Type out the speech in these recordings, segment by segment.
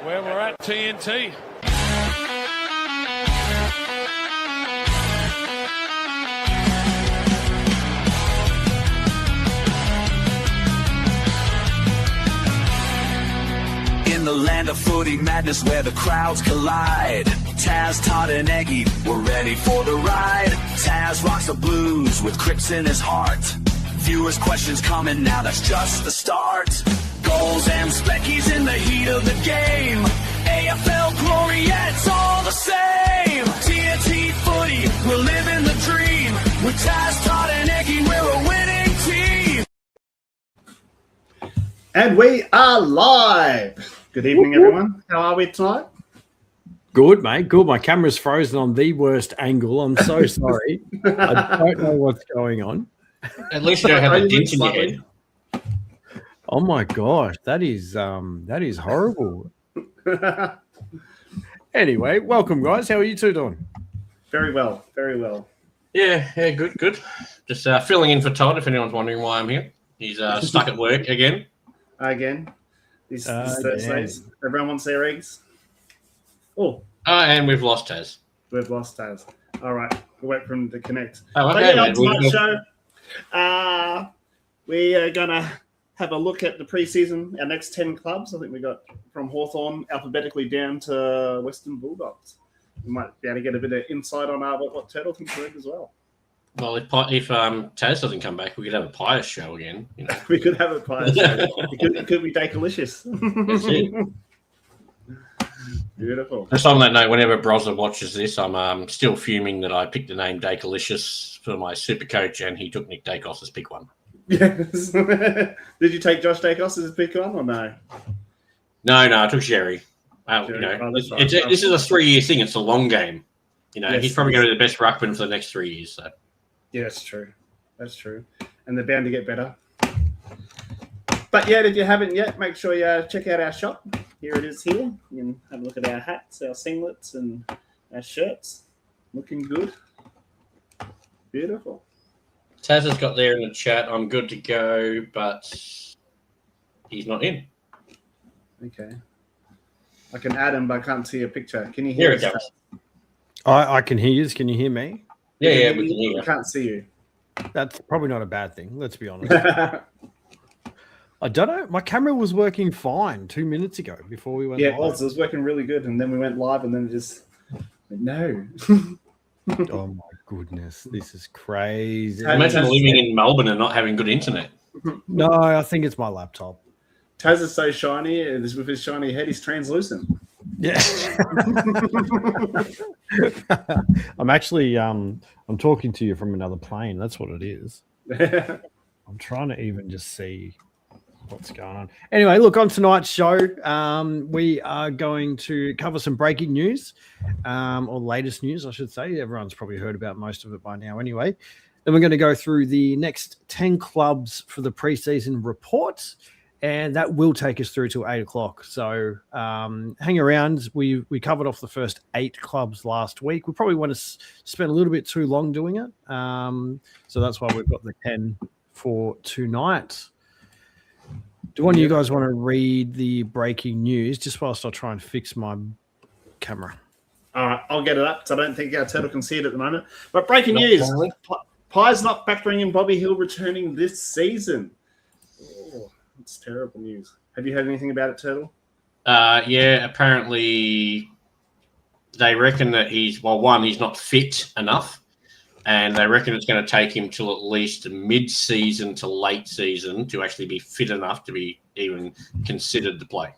where we're at TNT. In the land of footy madness where the crowds collide, Taz, Todd and Egi were ready for the ride. Taz rocks the blues with Crips in his heart. Viewers' questions coming now, that's just the start. Goals and speckies in the heat of the game. AFL glory, yeah, it's all the same. TNT footy, we're living the dream. With Taz, Todd and Egi, we're a winning team. And we are live. Good evening, everyone. How are we tonight? Good, mate. Good. My camera's frozen on the worst angle. I'm so sorry. I don't know what's going on. At least you don't have a dent in your head. Oh my gosh, that is horrible. Anyway, welcome, guys. How are you two doing? Very well, very well. Yeah, good. Just filling in for Todd. If anyone's wondering why I'm here, he's stuck at work again. These Thursdays. Everyone wants their eggs. Oh, and we've lost Taz. We've lost Taz. All right, we'll wait for him to connect. Oh, So, okay. on tonight's show, we are gonna have a look at the preseason. Our next 10 clubs. I think we got from Hawthorn alphabetically down to Western Bulldogs. We might be able to get a bit of insight on what Turtle thinks of it as well. Well, if Taz doesn't come back, we could have a Pious show again. You know. We could have a pie. It could be Dakelicious. That's it. Beautiful. Just on that note, whenever Brosler watches this, I'm still fuming that I picked the name Dakelicious for my super coach, and he took Nick Dacos as pick one. Yes. Did you take Josh Dacos as pick one or no? No, I took Jerry. This is a 3-year thing. It's a long game. You know, Yes, he's probably going to be the best ruckman for the next 3 years. So. Yeah, that's true. That's true. And they're bound to get better. But yeah, if you haven't yet, make sure you check out our shop. Here it is here. You can have a look at our hats, our singlets, and our shirts. Looking good. Beautiful. Taz has got there in the chat, I'm good to go, but he's not in. Okay. I can add him, but I can't see a picture. Can you hear us? Here it goes. I can hear you. Can you hear me? Yeah, we can hear you. I can't see you. That's probably not a bad thing. Let's be honest. I don't know. My camera was working fine 2 minutes ago before we went live. It was working really good, and then we went live, and then it just no. Oh my goodness, this is crazy. Imagine living in Melbourne and not having good internet. No, I think it's my laptop. Taz is so shiny, and with his shiny head, he's translucent. Yeah. I'm actually I'm talking to you from another plane. That's what it is. I'm trying to even just see what's going on. Anyway, look, on tonight's show, we are going to cover some breaking news, or latest news, I should say. Everyone's probably heard about most of it by now anyway. Then we're going to go through the next 10 clubs for the preseason report, and that will take us through till 8 o'clock. So hang around. We covered off the first 8 clubs last week. We probably want to spend a little bit too long doing it. So that's why we've got the 10 for tonight. Do one of you guys want to read the breaking news just whilst I try and fix my camera? All right, I'll get it up because I don't think our turtle can see it at the moment. But breaking news, Pie's not factoring in Bobby Hill returning this season. Oh, that's terrible news. Have you heard anything about it, Turtle? Yeah, apparently they reckon that he's not fit enough, and they reckon it's going to take him till at least mid-season to late season to actually be fit enough to be even considered to play.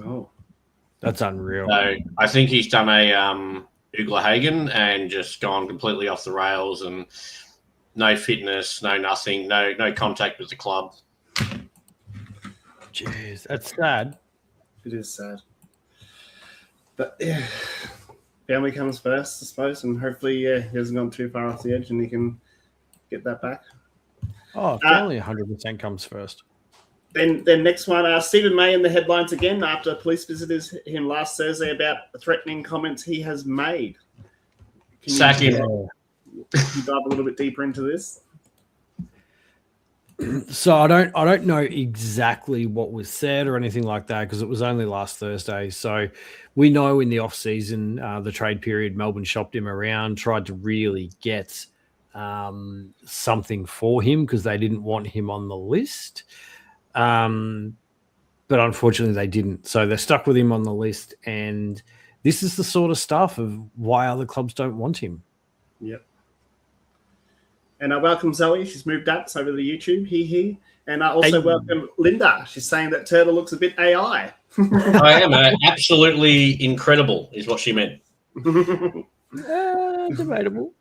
Oh, that's unreal. So I think he's done a Ugla Hagen and just gone completely off the rails, and no fitness, no nothing, no contact with the club. Jeez, that's sad. it is sad. But yeah, family comes first, I suppose, and hopefully he hasn't gone too far off the edge and he can get that back. Oh, family 100% comes first. Then next one, Stephen May in the headlines again after police visited him last Thursday about threatening comments he has made. Sack him. Can you dive a little bit deeper into this? So I don't know exactly what was said or anything like that because it was only last Thursday. So we know in the off season, the trade period, Melbourne shopped him around, tried to really get something for him because they didn't want him on the list. But unfortunately, they didn't. So they're stuck with him on the list, and this is the sort of stuff of why other clubs don't want him. Yep. And I welcome Zoe. She's moved up over to YouTube. He. And I also welcome Linda. She's saying that Turtle looks a bit AI. I am absolutely incredible, is what she meant. Debatable.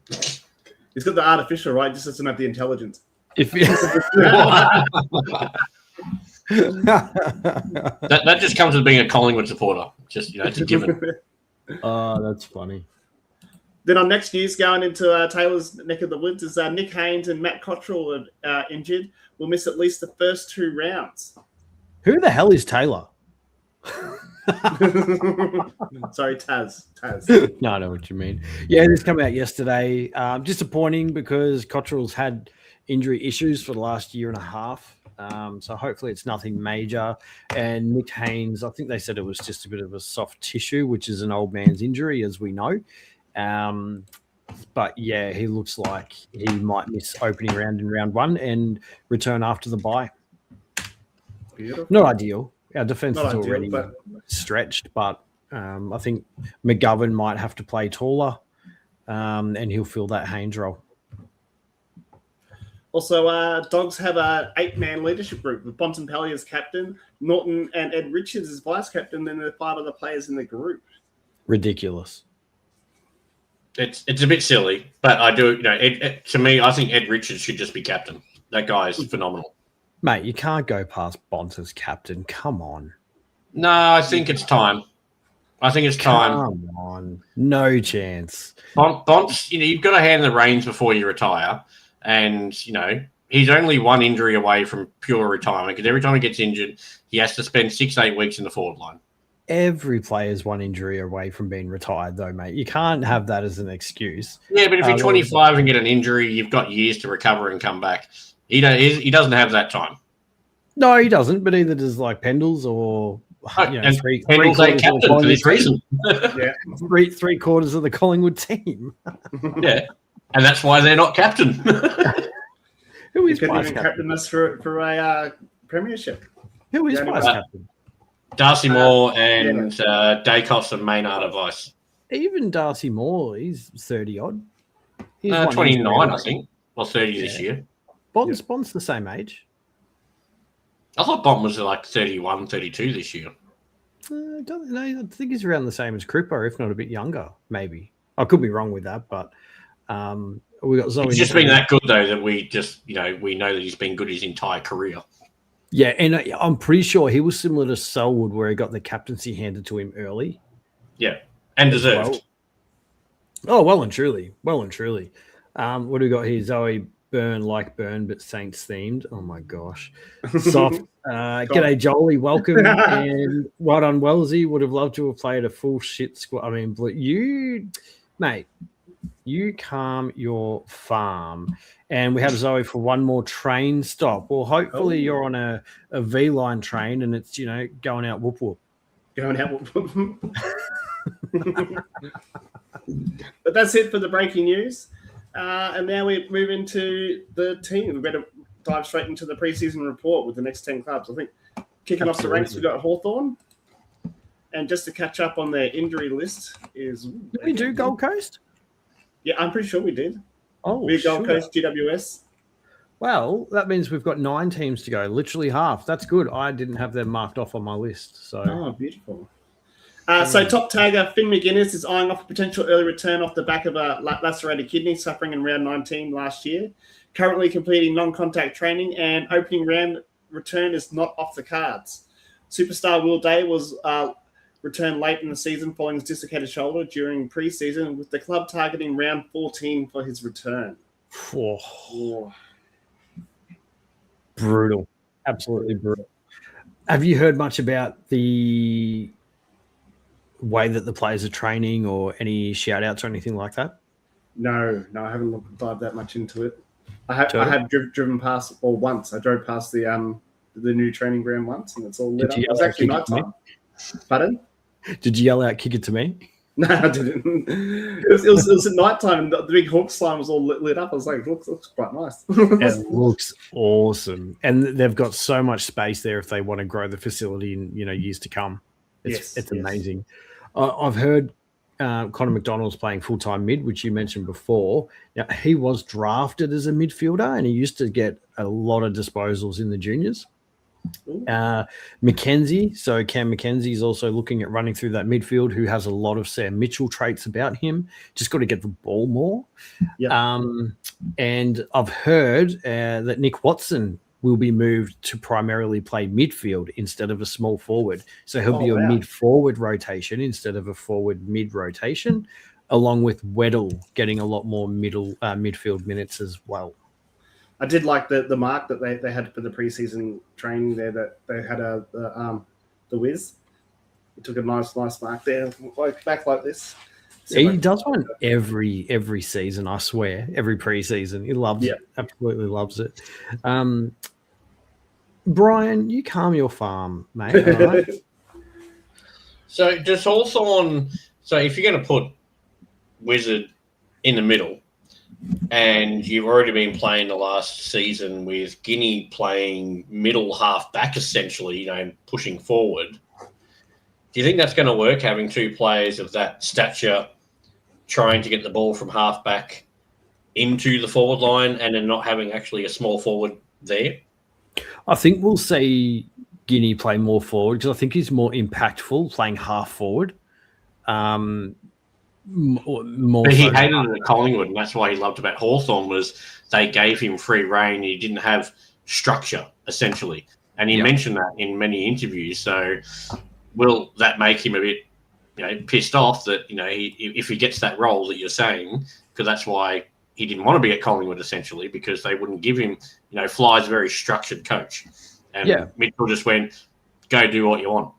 He's got the artificial, right? Just doesn't have the intelligence. If that just comes with being a Collingwood supporter. Just it's a given. Oh, that's funny. Then on next news, going into Taylor's neck of the woods, is Nick Haynes and Matt Cottrell are injured. Will miss at least the first 2 rounds. Who the hell is Taylor? Sorry, Taz. No, I know what you mean. Yeah, this came out yesterday. Disappointing because Cottrell's had injury issues for the last year and a half. So hopefully it's nothing major. And Nick Haynes, I think they said it was just a bit of a soft tissue, which is an old man's injury, as we know. But yeah, he looks like he might miss opening round in round 1 and return after the bye. Beautiful. Not ideal. Our defense is ideal, already but stretched, but I think McGovern might have to play taller, and he'll fill that Haynes role. Also, Dogs have a 8-man leadership group with Bontempelli as captain, Norton and Ed Richards as vice captain, and they're 5 other players in the group. Ridiculous. It's a bit silly, but I do, to me, I think Ed Richards should just be captain. That guy is phenomenal. Mate, you can't go past Bont as captain. Come on. No, I think it's time. Come on. No chance. Bont's, you've got to hand the reins before you retire. And, he's only 1 injury away from pure retirement because every time he gets injured, he has to spend 6-8 weeks in the forward line. Every player's 1 injury away from being retired, though, mate. You can't have that as an excuse. Yeah, but if you're 25 and get an injury, you've got years to recover and come back. He doesn't have that time. No, he doesn't, but either does like Pendles or Pendles ain't captain for this reason. Yeah. three quarters of the Collingwood team. Yeah, and that's why they're not captain. Who is couldn't vice even captain? captain us for a premiership. Who is Yeah, vice captain? Darcy Moore and Dacos and Maynard are vice. Even Darcy Moore, he's 30-odd. He's 29, I think. Well, 30 this year. Bont's the same age. I thought Bont was like 31, 32 this year. I don't know. I think he's around the same as Cripper, if not a bit younger, maybe. I could be wrong with that, but we got Zoe. He's just been that good, though, that we just, we know that he's been good his entire career. Yeah, and I'm pretty sure he was similar to Selwood, where he got the captaincy handed to him early. Yeah, and deserved. Well and truly. What do we got here? Zoe Byrne, like Byrne, but Saints themed. Oh my gosh. Soft. G'day, Jolie. Welcome. And well done, Wellesley. Would have loved to have played a full shit squad. I mean, mate, you calm your farm. And we have Zoe for one more train stop. Well, hopefully you're on a V-line train and it's, going out whoop whoop. Going out whoop whoop. But that's it for the breaking news. And now we move into the team. We better dive straight into the preseason report with the next 10 clubs. I think kicking off the ranks, we've got Hawthorn. And just to catch up on their injury list is... Did we do Gold Coast? Yeah, I'm pretty sure we did. Oh, we did Gold Coast, GWS. Well, that means we've got 9 teams to go, literally half. That's good. I didn't have them marked off on my list. So. Oh, beautiful. So top tagger Finn McGuinness is eyeing off a potential early return off the back of a lacerated kidney suffering in round 19 last year. Currently completing non-contact training and opening round return is not off the cards. Superstar Will Day was returned late in the season following his dislocated shoulder during preseason, with the club targeting round 14 for his return. Oh. Brutal. Absolutely brutal. Have you heard much about the way that the players are training or any shout outs or anything like that? No, I haven't dived that much into it. I have driven past, or once. I drove past the new training ground once, and it's all lit up. It was actually nighttime. Pardon? Did you yell out, "Kick it to me"? No, I didn't. It was at night time, and the big hawk sign was all lit up. I was like, it looks quite nice. It looks awesome. And they've got so much space there if they want to grow the facility in years to come. It's amazing. I've heard Connor McDonald's playing full-time mid, which you mentioned before. Now, he was drafted as a midfielder, and he used to get a lot of disposals in the juniors. Mackenzie, so Cam Mackenzie is also looking at running through that midfield, who has a lot of Sam Mitchell traits about him. Just got to get the ball more. And I've heard that Nick Watson will be moved to primarily play midfield instead of a small forward. So he'll be a mid-forward rotation instead of a forward-mid rotation, along with Weddle getting a lot more midfield minutes as well. I did like the mark that they had for the preseason training there, that they had the whiz. He took a nice mark there, back like this. He does one every season, I swear, every preseason. He loves it, absolutely loves it. Brian, you calm your farm, mate. All right? So just also on, so if you're going to put Wizard in the middle, and you've already been playing the last season with Guinea playing middle half back, essentially, pushing forward. Do you think that's going to work, having two players of that stature trying to get the ball from half back into the forward line and then not having actually a small forward there? I think we'll see Guinea play more forward because I think he's more impactful playing half forward. But he hated it at Collingwood, and that's why he loved about Hawthorn was they gave him free rein. He didn't have structure, essentially. And he mentioned that in many interviews. So will that make him a bit pissed off that, if he gets that role that you're saying, because that's why he didn't want to be at Collingwood, essentially, because they wouldn't give him, Fly's a very structured coach. And Mitchell just went, go do what you want.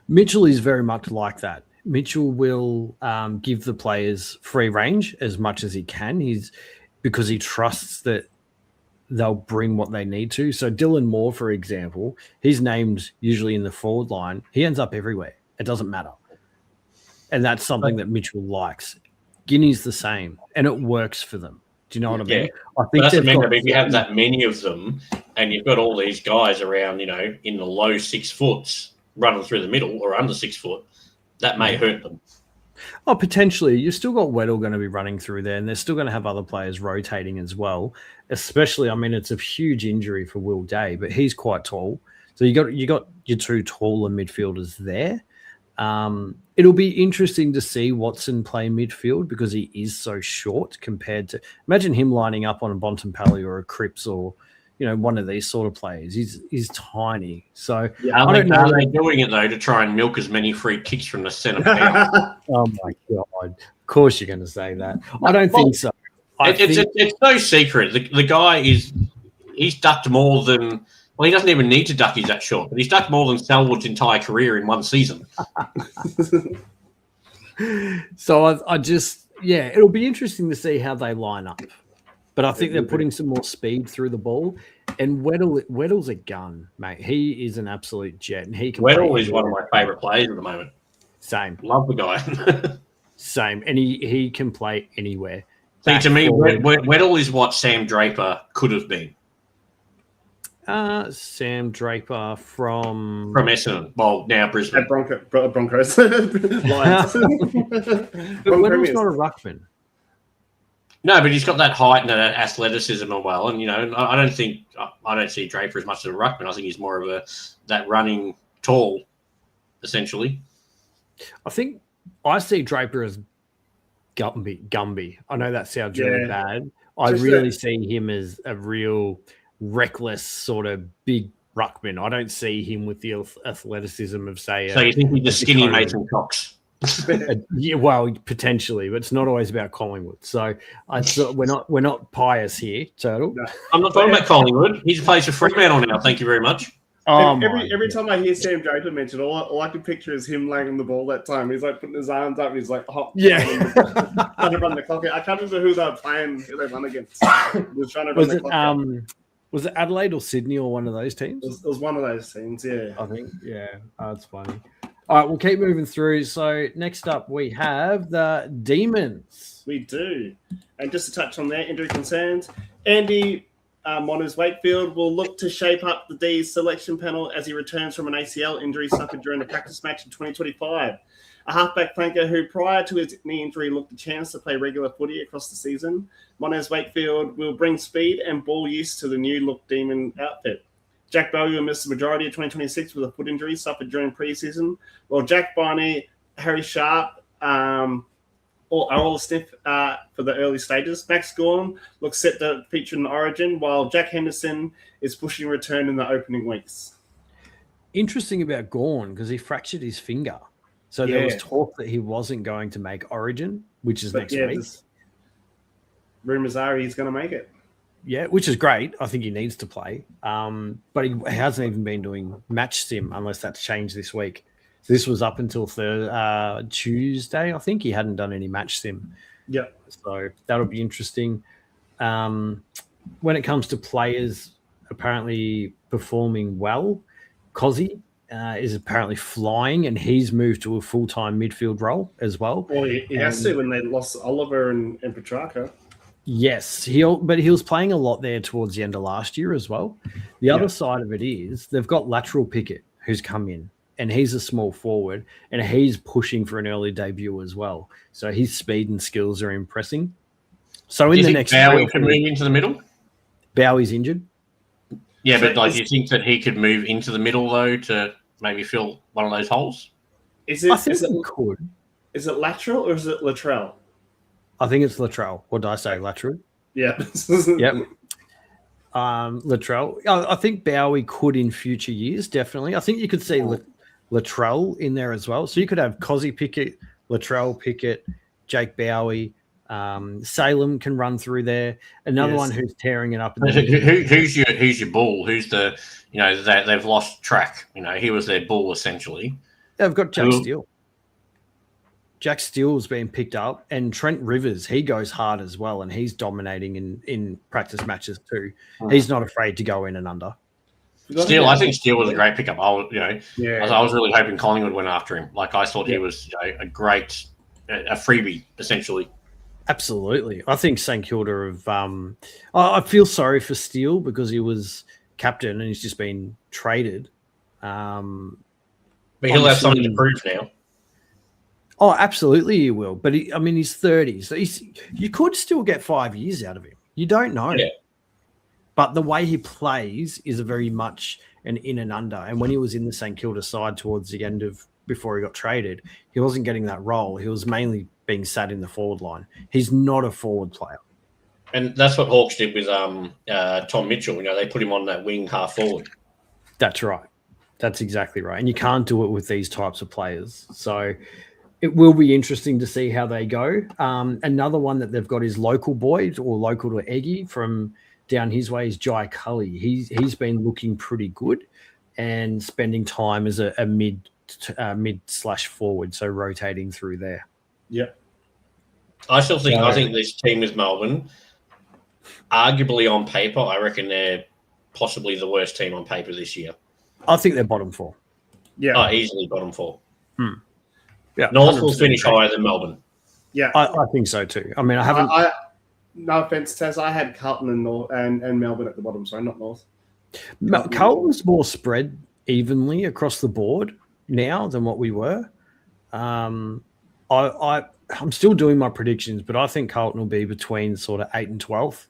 Mitchell is very much like that. Mitchell will give the players free range as much as he can. Because he trusts that they'll bring what they need to. So Dylan Moore, for example, he's named usually in the forward line. He ends up everywhere. It doesn't matter. And that's something that Mitchell likes. Guinea's the same, and it works for them. Do you know what I mean? I think if you have that many of them and you've got all these guys around, in the low 6 foot running through the middle or under 6 foot, that may hurt them. Oh, potentially. You've still got Weddle going to be running through there, and they're still going to have other players rotating as well. Especially, it's a huge injury for Will Day, but he's quite tall. So you got your two taller midfielders there. It'll be interesting to see Watson play midfield because he is so short compared to. Imagine him lining up on a Bontempelli or a Cripps or one of these sort of players. He's tiny. So I don't know. Are they doing it though to try and milk as many free kicks from the centre pound? Oh my god! Of course you're going to say that. I don't think so. It's no secret. The guy he's ducked more than. Well, he doesn't even need to duck. He's that short, but he's ducked more than Selwood's entire career in one season. So I just it'll be interesting to see how they line up. But I think they're putting some more speed through the ball. And Weddle's a gun, mate. He is an absolute jet. And he can Weddle is one of my favourite players at the moment. Same. Love the guy. Same. And he can play anywhere. See, to me, Weddle is what Sam Draper could have been. Sam Draper from Essendon. Well, now Brisbane. Broncos. Lions. But Weddle's not a ruckman. No, but he's got that height and that athleticism as well. And, I don't see Draper as much as a ruckman. I think he's more of that running tall, essentially. I think I see Draper as Gumby. I know that sounds really bad. I really see him as a real reckless sort of big ruckman. I don't see him with the athleticism of, say... So you think he's a skinny Mason Cox? Yeah, well, potentially, but it's not always about Collingwood. So we're not pious here, Turtle. No. I'm not talking about Collingwood. He's plays for Fremantle now. Thank you very much. Oh every time I hear Sam Draper mentioned, all I can picture is him laying on the ball that time. He's like putting his arms up and he's like, trying to run the clock. I can't remember who they were playing, who they won against. He was trying to run the clock out. Was it Adelaide or Sydney or one of those teams? It was one of those teams, yeah. I think, yeah. Oh, that's funny. All right, we'll keep moving through. So next up, we have the Demons. We do. And just to touch on their injury concerns, Andy Moners Wakefield will look to shape up the D's selection panel as he returns from an ACL injury suffered during a practice match in 2025. A halfback flanker who, prior to his knee injury, looked a chance to play regular footy across the season. Moners Wakefield will bring speed and ball use to the new look Demon outfit. Jack Bowie will miss the majority of 2026 with a foot injury suffered during preseason, while Jack Barney, Harry Sharp are all stiff for the early stages. Max Gorn looks set to feature in Origin, while Jack Henderson is pushing a return in the opening weeks. Interesting about Gorn because he fractured his finger. So there was talk that he wasn't going to make Origin, which is next week. Rumours are he's going to make it. Yeah, which is great. I think he needs to play. But he hasn't even been doing match sim unless that's changed this week. So this was up until Tuesday, I think. He hadn't done any match sim. Yeah. So that'll be interesting. When it comes to players apparently performing well, Cozzy is apparently flying, and he's moved to a full-time midfield role as well. Well, he has to when they lost Oliver and Petrarca. Yes, he was playing a lot there towards the end of last year as well. The other side of it is they've got lateral Pickett who's come in, and he's a small forward, and he's pushing for an early debut as well. So his speed and skills are impressing. So in the next Bowie can move into the middle? Bowie's injured. Yeah, but do you think that he could move into the middle though to maybe fill one of those holes? I think he could. Is it lateral or is it lateral? I think it's lateral. What did I say? Lateral? Yeah. Yep. Latrell. I think Bowie could in future years, definitely. I think you could see Latrell in there as well. So you could have Cozzy Pickett, Latrell Pickett, Jake Bowie. Salem can run through there. Another one who's tearing it up. Who's your bull? Who's the they've lost track? He was their bull essentially. They've got Jack Steele. Jack Steele's been picked up, and Trent Rivers, he goes hard as well, and he's dominating in practice matches too. He's not afraid to go in and under. Steele, I think Steele was a great pickup. I was really hoping Collingwood went after him. Like I thought he was a great freebie essentially. Absolutely, I think St Kilda have. I feel sorry for Steele because he was captain and he's just been traded. But he'll have something to prove now. Oh, absolutely he will. But he's 30. So you could still get 5 years out of him. You don't know. Yeah. But the way he plays is very much an in and under. And when he was in the St Kilda side towards the end of before he got traded, he wasn't getting that role. He was mainly being sat in the forward line. He's not a forward player. And that's what Hawks did with Tom Mitchell. They put him on that wing half forward. That's right. That's exactly right. And you can't do it with these types of players. So it will be interesting to see how they go. Another one that they've got is local boy or local to Egi from down his way is Jai Cully. He's been looking pretty good and spending time as a mid/forward, so rotating through there. Yep. I think this team with Melbourne, arguably on paper, I reckon they're possibly the worst team on paper this year. I think they're bottom 4. Yeah. Easily bottom 4. Yeah, North will finish higher than Melbourne. Yeah, I think so too. I mean, I haven't. No offense, Taz. I had Carlton and Melbourne at the bottom, so not North. Carlton's more spread evenly across the board now than what we were. I'm still doing my predictions, but I think Carlton will be between sort of 8th and 12th,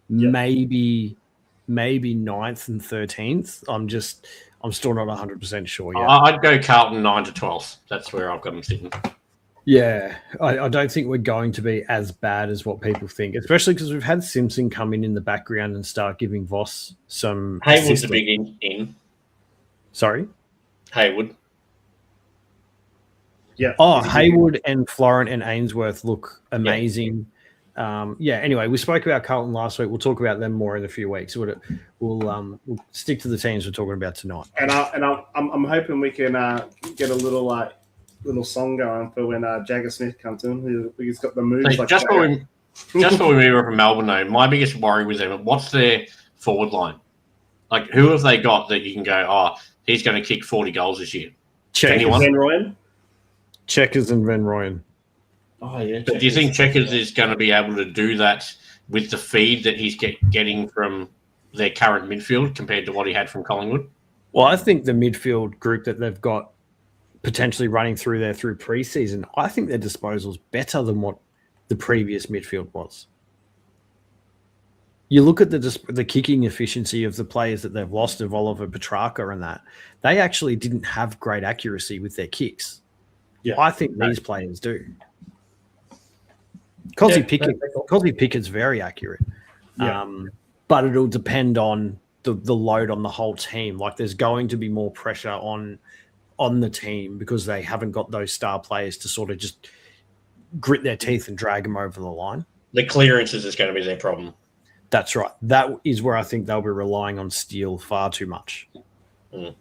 maybe 9th and 13th. I'm still not 100% sure yet. I'd go Carlton 9 to 12th. That's where I've got them sitting. Yeah, I don't think we're going to be as bad as what people think, especially because we've had Simpson come in the background and start giving Voss some. Haywood's a big in. Sorry? Haywood. Yeah. Oh, Haywood and Florent and Ainsworth look amazing. Anyway, we spoke about Carlton last week. We'll talk about them more in a few weeks. We'll stick to the teams we're talking about tonight. And I'm hoping we can get a little song going for when Jagger Smith comes in. He's got the moves. So just before we move on from Melbourne, though, my biggest worry with them, what's their forward line? Like, who have they got that you can go, oh, he's going to kick 40 goals this year? Anyone? Van Rooyen? Checkers and Van Rooyen. Oh, yeah. But do you think Checkers is going to be able to do that with the feed that he's getting from their current midfield compared to what he had from Collingwood? Well, I think the midfield group that they've got potentially running through preseason, I think their disposal's better than what the previous midfield was. You look at the kicking efficiency of the players that they've lost, of Oliver Petrarca and that, they actually didn't have great accuracy with their kicks. Yeah, I think these players do. Cosy Pickett's very accurate. Yeah. But it'll depend on the load on the whole team. Like, there's going to be more pressure on the team because they haven't got those star players to sort of just grit their teeth and drag them over the line. The clearances is going to be their problem. That's right. That is where I think they'll be relying on Steele far too much. Mm.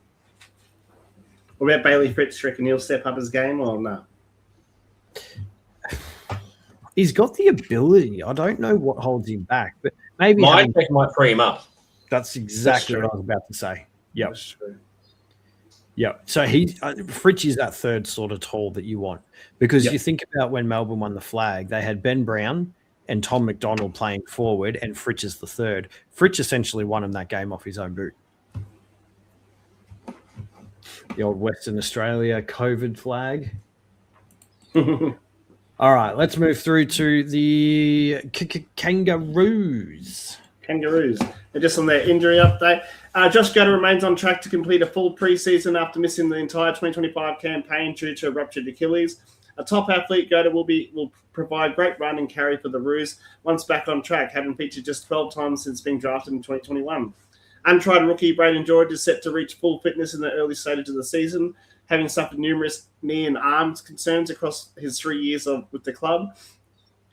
What about Bailey Fritz? Reckon he'll step up his game or no? He's got the ability. I don't know what holds him back, but maybe might free him up. That's exactly what I was about to say. Yep. That's true. Yeah, so Fritz is that third sort of tall that you want, because you think about when Melbourne won the flag, they had Ben Brown and Tom McDonald playing forward, and Fritz is the third. Fritz essentially won him that game off his own boot. The old Western Australia COVID flag. All right, let's move through to the Kangaroos. They're just on their injury update. Josh Goddard remains on track to complete a full preseason after missing the entire 2025 campaign due to a ruptured Achilles. A top athlete, Goddard will provide great run and carry for the Roos once back on track, having featured just 12 times since being drafted in 2021. Untried rookie Braden George is set to reach full fitness in the early stages of the season, having suffered numerous knee and arms concerns across his 3 years with the club.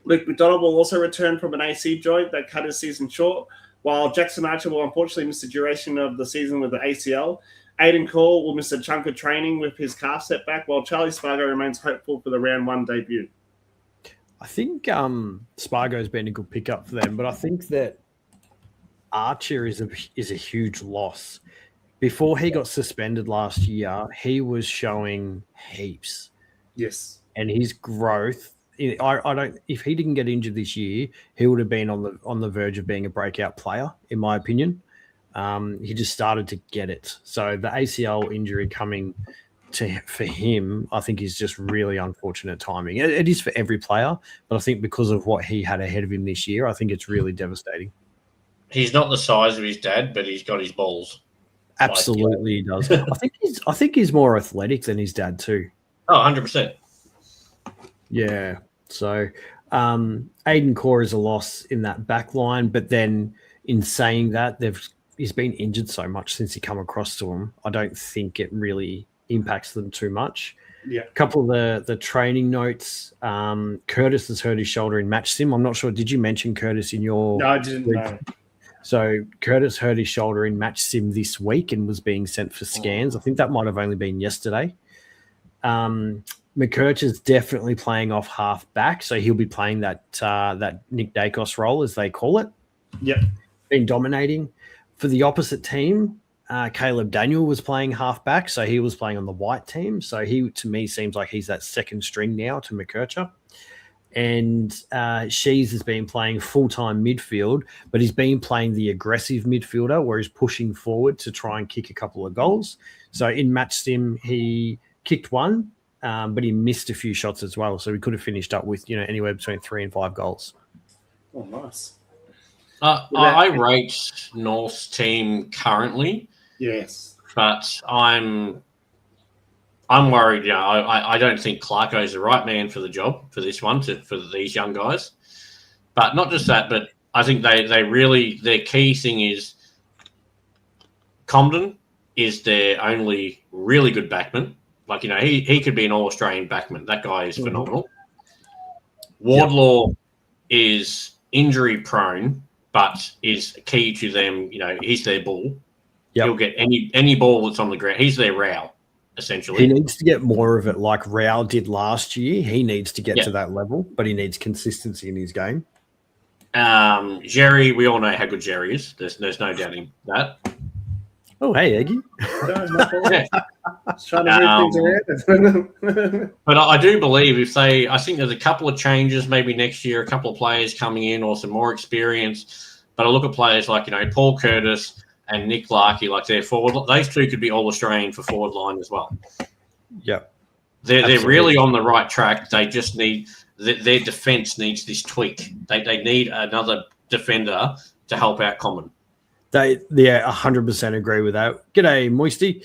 Luke McDonald will also return from an AC joint that cut his season short, while Jackson Archer will unfortunately miss the duration of the season with the ACL. Aiden Cole will miss a chunk of training with his calf setback, while Charlie Spargo remains hopeful for the round 1 debut. I think Spargo's been a good pickup for them, but I think that Archer is a huge loss. Before he got suspended last year, he was showing heaps. Yes. And his growth, I don't. If he didn't get injured this year, he would have been on the verge of being a breakout player, in my opinion. He just started to get it. So the ACL injury coming for him, I think, is just really unfortunate timing. It is for every player, but I think because of what he had ahead of him this year, I think it's really devastating. He's not the size of his dad, but he's got his balls. Absolutely, he does. I think he's more athletic than his dad too. Oh, 100%. Yeah. So Aiden Core is a loss in that back line, but then in saying that, he's been injured so much since he come across to him. I don't think it really impacts them too much. Yeah. A couple of the training notes. Curtis has hurt his shoulder in match sim. I'm not sure. Did you mention Curtis in your? No, I didn't know. So Curtis hurt his shoulder in match sim this week and was being sent for scans. I think that might have only been yesterday. McCurch is definitely playing off half back, so he'll be playing that Nick Dacos role, as they call it. Yep. Been dominating. For the opposite team, Caleb Daniel was playing half back, so he was playing on the white team. So he, to me, seems like he's that second string now to McCurcher. And Shees has been playing full-time midfield, but he's been playing the aggressive midfielder where he's pushing forward to try and kick a couple of goals. So in match sim, he kicked one, but he missed a few shots as well. So he could have finished up with, anywhere between 3 and 5 goals. Oh, nice. I rate North's team currently. Yes. But I'm worried. I don't think Clarko's the right man for the job for this one, for these young guys. But not just that, but I think they really, their key thing is Comden is their only really good backman. Like, he could be an All-Australian backman. That guy is phenomenal. Wardlaw is injury prone, but is key to them. He's their bull. Yep. He'll get any ball that's on the ground. He's their row, essentially. He needs to get more of it like Rao did last year. He needs to get to that level, but he needs consistency in his game. Jerry, we all know how good Jerry is. There's no doubting that. Oh, hey, Eggy. Just trying to move things around. But I do believe I think there's a couple of changes maybe next year, a couple of players coming in or some more experience. But I look at players like, Paul Curtis and Nick Larkey, like their forward. Those two could be all-Australian for forward line as well. Yep. They're really on the right track. They just need their defence needs this tweak. They need another defender to help out Common. They 100% agree with that. G'day, Moisty.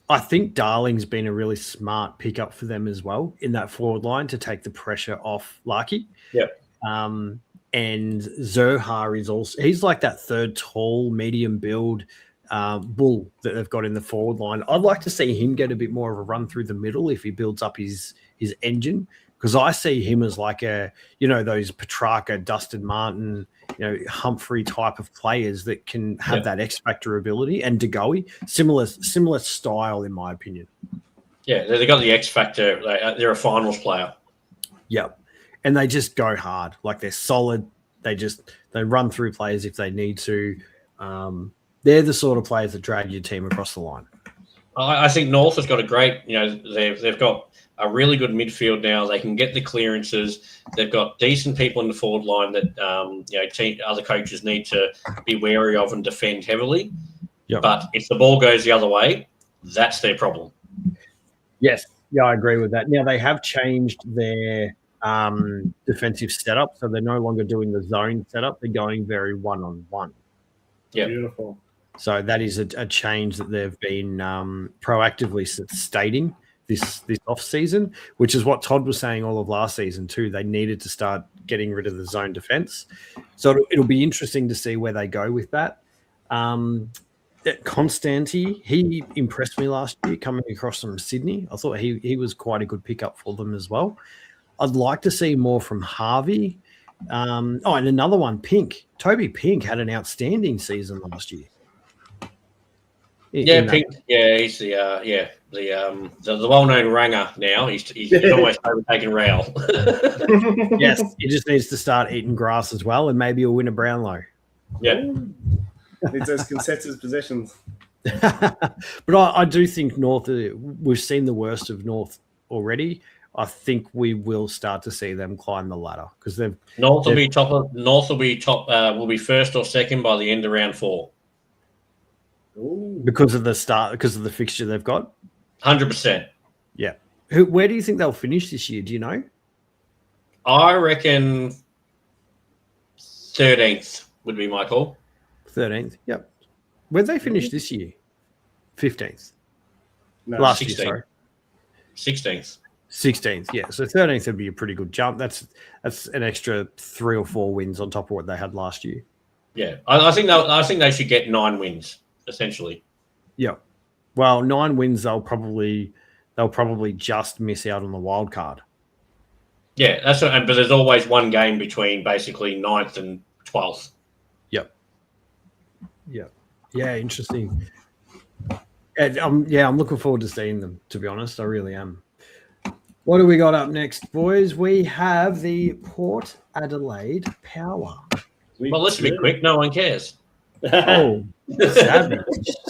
I think Darling's been a really smart pickup for them as well in that forward line to take the pressure off Larkey. Yep. And Zohar is also, he's like that third tall, medium build bull that they've got in the forward line. I'd like to see him get a bit more of a run through the middle if he builds up his engine, because I see him as like those Petrarca, Dustin Martin, Humphrey type of players that can have that X factor ability, and DeGoey, similar style in my opinion. Yeah, they got the X factor. They're a finals player. Yep. And they just go hard. Like they're solid. They run through players if they need to. They're the sort of players that drag your team across the line. I think North has got a great, they've got a really good midfield now. They can get the clearances. They've got decent people in the forward line that, other coaches need to be wary of and defend heavily. Yep. But if the ball goes the other way, that's their problem. Yes. Yeah, I agree with that. Now, they have changed their defensive setup, so they're no longer doing the zone setup. They're going very one-on-one. Yeah, beautiful. So that is a change that they've been proactively stating this off season, which is what Todd was saying all of last season too. They needed to start getting rid of the zone defense. So it'll be interesting to see where they go with that. Constanti, he impressed me last year coming across from Sydney. I thought he was quite a good pickup for them as well. I'd like to see more from Harvey. And another one, Pink. Toby Pink had an outstanding season last year. Pink. Yeah, he's the well-known ranger now. He's almost overtaken Rail. Yes, he just needs to start eating grass as well, and maybe he'll win a Brownlow. Yeah. Needs those consensus possessions. But I do think North, we've seen the worst of North already. I think we will start to see them climb the ladder because North will be top. Will be first or second by the end of round 4. Ooh. Because of the fixture they've got. 100%. Yeah. Where do you think they'll finish this year? Do you know? I reckon 13th would be my call. 13th. Yep. Where'd they finish this year? 15th. No, Last 16th. year, sorry. 16th. 16th, yeah. So 13th would be a pretty good jump. That's an extra 3 or 4 wins on top of what they had last year. Yeah, I think they should get 9 wins essentially. Yeah. Well, 9 wins, they'll probably just miss out on the wild card. Yeah, that's what. But there's always one game between basically 9th and 12th. Yep. Yeah. Yeah. Interesting. And, I'm looking forward to seeing them. To be honest, I really am. What do we got up next, boys? We have the Port Adelaide Power. Well, let's be quick. No one cares. Oh,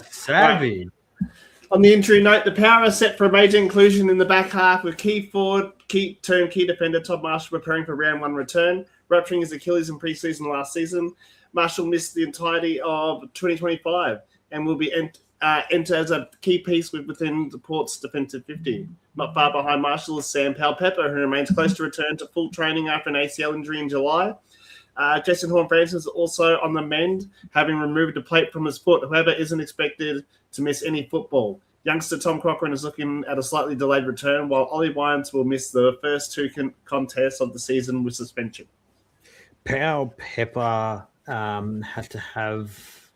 savage. On the injury note, the Power are set for a major inclusion in the back half with key forward, key defender Todd Marshall preparing for round 1 return, rupturing his Achilles in preseason last season. Marshall missed the entirety of 2025 and will be enter as a key piece within the Port's defensive 50. Not far behind Marshall is Sam Powell-Pepper, who remains close to return to full training after an ACL injury in July. Jason Horne-Francis is also on the mend, having removed a plate from his foot. However, isn't expected to miss any football. Youngster Tom Cochrane is looking at a slightly delayed return, while Ollie Wyans will miss the first 2 contests of the season with suspension. Powell-Pepper had to have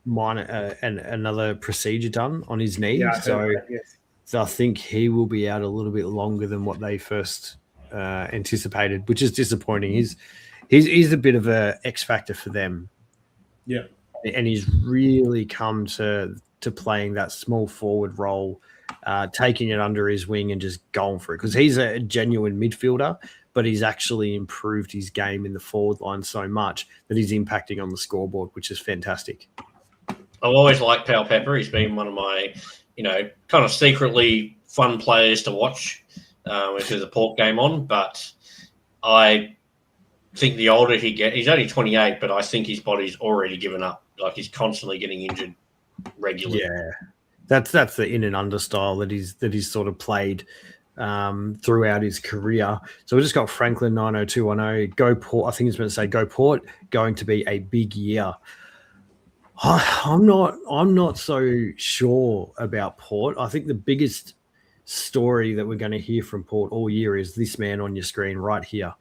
another procedure done on his knee. Yeah, So I think he will be out a little bit longer than what they first anticipated, which is disappointing. He's a bit of a X factor for them. Yeah, and he's really come to playing that small forward role, taking it under his wing and just going for it, because he's a genuine midfielder, but he's actually improved his game in the forward line so much that he's impacting on the scoreboard, which is fantastic. I've always liked Pal Pepper. He's been one of my, kind of secretly fun players to watch if there's a Port game on. But I think the older he gets, he's only 28, but I think his body's already given up. Like, he's constantly getting injured regularly. Yeah, that's the in and under style that he's sort of played throughout his career. So we just got Franklin 90210. Go Port. I think it's meant to say Go Port. Going to be a big year. I'm not so sure about Port. I think the biggest story that we're going to hear from Port all year is this man on your screen right here.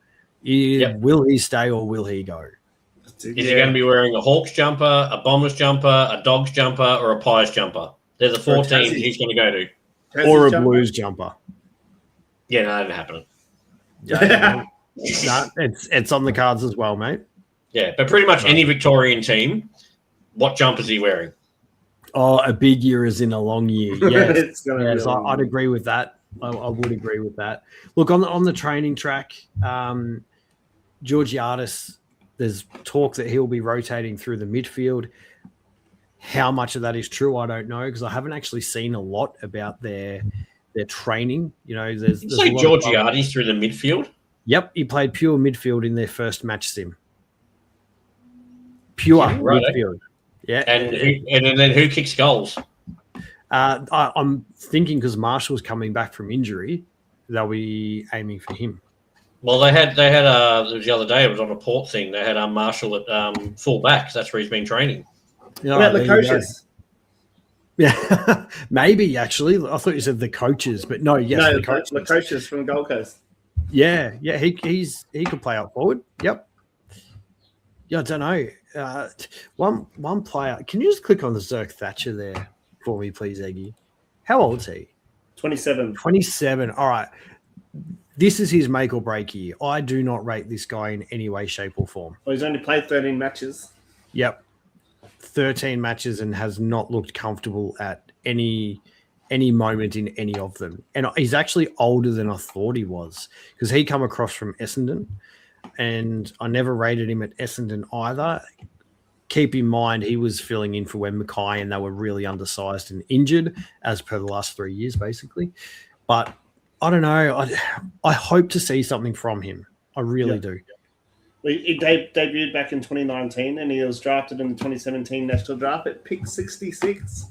Will he stay or will he go? Is he going to be wearing a Hawks jumper, a Bombers jumper, a Dogs jumper, or a Pies jumper? There's the 4 teams he's going to go to. Or a Blues jumper. Yeah, no, that didn't happen. No, it's on the cards as well, mate. Yeah, but pretty much any Victorian team, what jumper is he wearing? Oh, a big year is in a long year. Yes, I'd agree with that. I would agree with that. Look, on the training track, Georgiadis, there's talk that he'll be rotating through the midfield. How much of that is true, I don't know, because I haven't actually seen a lot about their training. There's Georgiadis through the midfield? Yep, he played pure midfield in their first match sim. Pure midfield. Yeah. And then who kicks goals? I'm thinking because Marshall's coming back from injury, they'll be aiming for him. Well, they had it was the other day. It was on a Port thing. They had Marshall at full back. That's where he's been training. About the coaches. Yeah, maybe actually. I thought you said the coaches, but no. Yes, no, the coaches from Gold Coast. Yeah. He could play up forward. Yep. Yeah, I don't know. One player. Can you just click on the Zerk Thatcher there for me, please, Egi? How old is he? 27. 27. All right. This is his make or break year. I do not rate this guy in any way, shape, or form. Well, he's only played 13 matches. Yep. 13 matches and has not looked comfortable at any moment in any of them. And he's actually older than I thought he was, because he come across from Essendon, and I never rated him at Essendon either. Keep in mind, he was filling in for when Mackay and they were really undersized and injured, as per the last 3 years, basically. But I don't know. I hope to see something from him. I really do. He debuted back in 2019, and he was drafted in the 2017 National Draft at pick 66.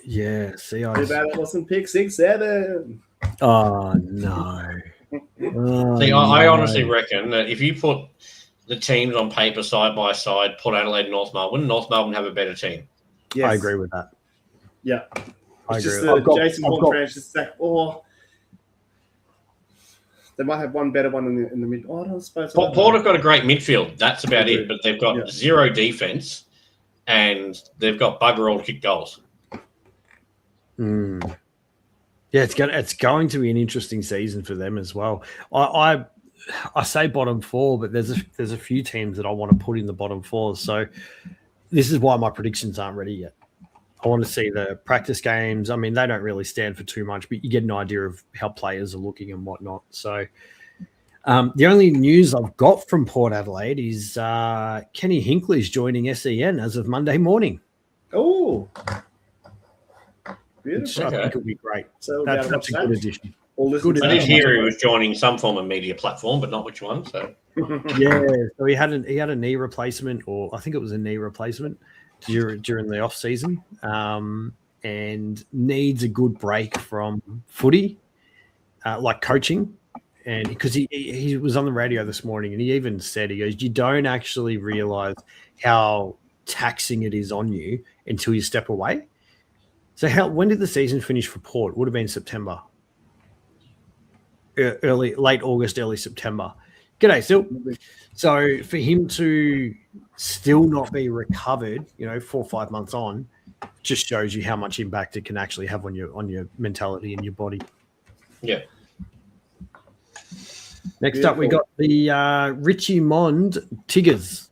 Yeah, see, Too bad it wasn't pick 67. Oh, no. I honestly reckon that if you put the teams on paper side by side, Port Adelaide and North Melbourne have a better team. Yes. I agree with that. Yeah. I agree. Just the Jason Horn-Francis stack, or they might have one better one in the mid. Oh, I don't suppose. Port have got a great midfield. That's about it. But they've got zero defense, and they've got bugger all to kick goals. Yeah, it's going to be an interesting season for them as well. I say bottom 4, but there's a few teams that I want to put in the bottom 4. So this is why my predictions aren't ready yet. I want to see the practice games. I mean, they don't really stand for too much, but you get an idea of how players are looking and whatnot. So the only news I've got from Port Adelaide is Kenny Hinckley's joining SEN as of Monday morning. Oh, beautiful. I think it'll be great. So that's a good addition. I did hear he was joining some form of media platform, but not which one. So yeah, so he had a knee replacement, or I think it was a knee replacement during the off season, and needs a good break from footy, like coaching, and because he was on the radio this morning, and he even said, he goes, "You don't actually realize how taxing it is on you until you step away." So when did the season finish for Port? It would have been September. Late August, early September. G'day, Sil. So for him to still not be recovered, 4 or 5 months on, just shows you how much impact it can actually have on your mentality and your body. Yeah. Next up, we got the Richie Mond Tigers.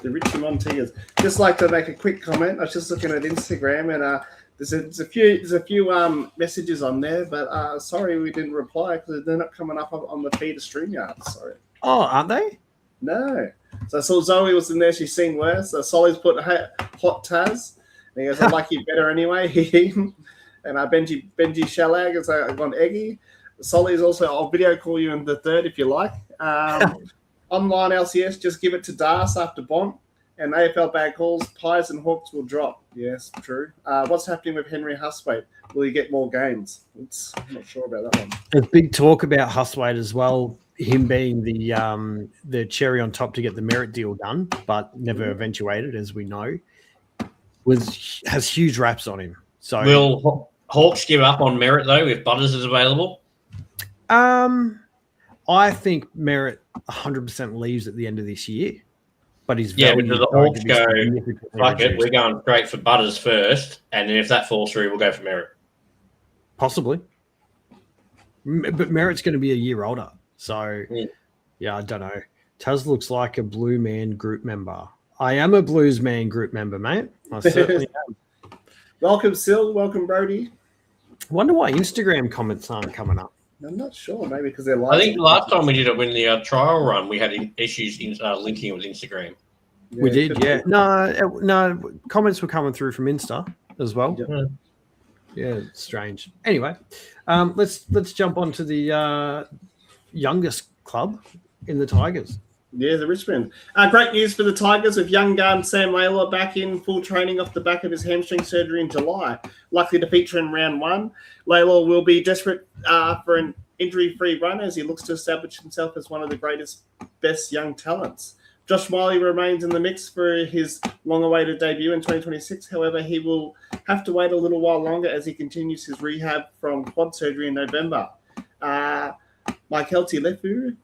The Richie Mond Tigers. Just like to make a quick comment. I was just looking at Instagram, and there's a few messages on there, but sorry we didn't reply because they're not coming up on the feed of StreamYard. Sorry. Oh, aren't they? No. So I saw Zoe was in there. She's seen worse. So Solly's put hot Taz. And he goes, I like you better anyway. And Benji Shallag has gone Egi. Solly's also, I'll video call you in the third if you like. Online LCS, just give it to Das after Bont. And AFL bad calls, Pies and Hawks will drop. Yes, true. What's happening with Henry Hustwaite? Will he get more games? I'm not sure about that one. There's big talk about Hustwaite as well. Him being the cherry on top to get the merit deal done, but never eventuated, as we know, has huge raps on him. So will Hawks give up on merit though if Butters is available? I think merit 100% leaves at the end of this year, but he's but do the Hawks go? Fuck it, we're going straight for Butters first, and then if that falls through, we'll go for merit. Possibly, but merit's going to be a year older. So, yeah, I don't know. Taz looks like a Blue Man group member. I am a Blues Man group member, mate. I certainly am. Welcome, Sil. Welcome, Brody. Wonder why Instagram comments aren't coming up. I'm not sure. Maybe because they're live. I think last time we did it when the trial run, we had issues linking it with Instagram. Yeah, we did, yeah. No, comments were coming through from Insta as well. Yep. Yeah, it's strange. Anyway, let's jump on to the youngest club in the Tigers. Yeah, the Richmond. Great news for the Tigers with young gun Sam Layla back in full training off the back of his hamstring surgery in July. Likely to feature in round one. Layla will be desperate for an injury-free run as he looks to establish himself as one of the greatest, best young talents. Josh Miley remains in the mix for his long-awaited debut in 2026. However, he will have to wait a little while longer as he continues his rehab from quad surgery in November. Maikelti Lefu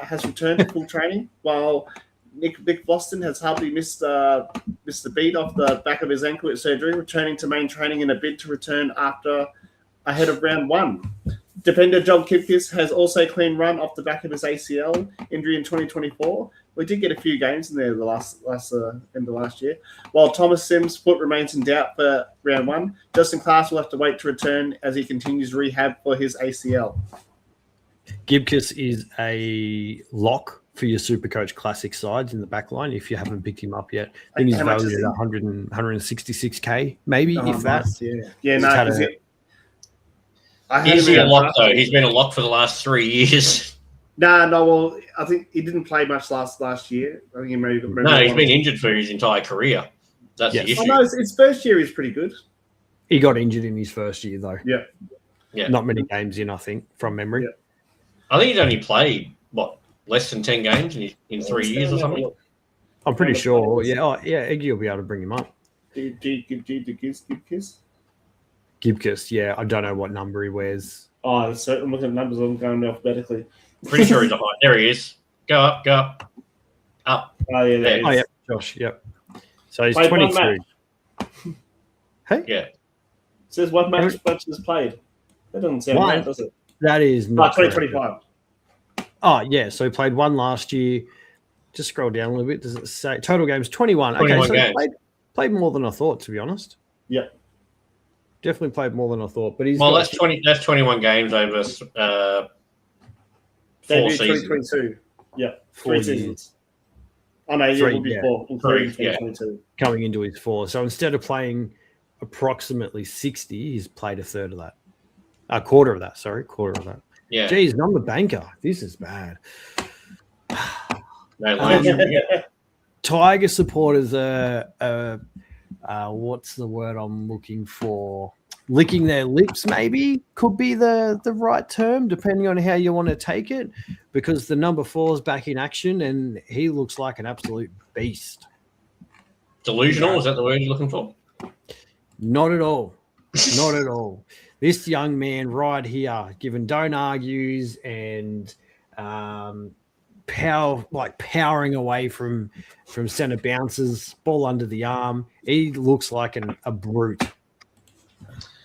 has returned to full training, while Nick Boston has hardly missed the beat off the back of his ankle surgery, returning to main training in a bid to return ahead of round one. Defender John Kipkis has also clean run off the back of his ACL injury in 2024. We did get a few games in there the last end of last year. While Thomas Sims' foot remains in doubt for round one, Justin Class will have to wait to return as he continues rehab for his ACL. Gibkiss is a lock for your Supercoach Classic sides in the back line if you haven't picked him up yet. I think he's valued at 166K, maybe, if that. Yeah, no, he's a lock, though. He's been a lock for the last 3 years. No, well, I think he didn't play much last year. I think he maybe he's been injured for his entire career. That's the issue. Oh, no, his first year is pretty good. He got injured in his first year, though. Yeah. Not many games in, I think, from memory. Yeah. I think he's only played, less than 10 games in 3 years or something? I'm pretty sure. Yeah, Egi will be able to bring him up. Gibkiss? Gibkiss, yeah. I don't know what number he wears. Oh, I'm looking at numbers. I'm going alphabetically. Pretty sure he's a high. There he is. Go up. Up. Oh, yeah, there yeah, Josh, yep. So he's 22. Hey? Yeah. It says what match is played. That doesn't sound right, does it? That is not 2025. Oh, yeah. So he played one last year. Just scroll down a little bit. Does it say total games? 21. 21 so games. He played more than I thought, to be honest. Yeah. Definitely played more than I thought. But that's 21 games over 4 seasons. 2022. Yeah. 4 seasons. Oh, no, it will be 4, including 2022. Coming into his 4. So instead of playing approximately 60, he's played a third of that. Quarter of that. Yeah. Geez, I'm the banker. This is bad. Tiger supporters are what's the word I'm looking for? Licking their lips, maybe, could be the right term, depending on how you want to take it, because the number 4 is back in action and he looks like an absolute beast. Delusional, is that the word you're looking for? Not at all. Not at all. This young man right here, given don't argues and powering away from centre bounces, ball under the arm. He looks like a brute.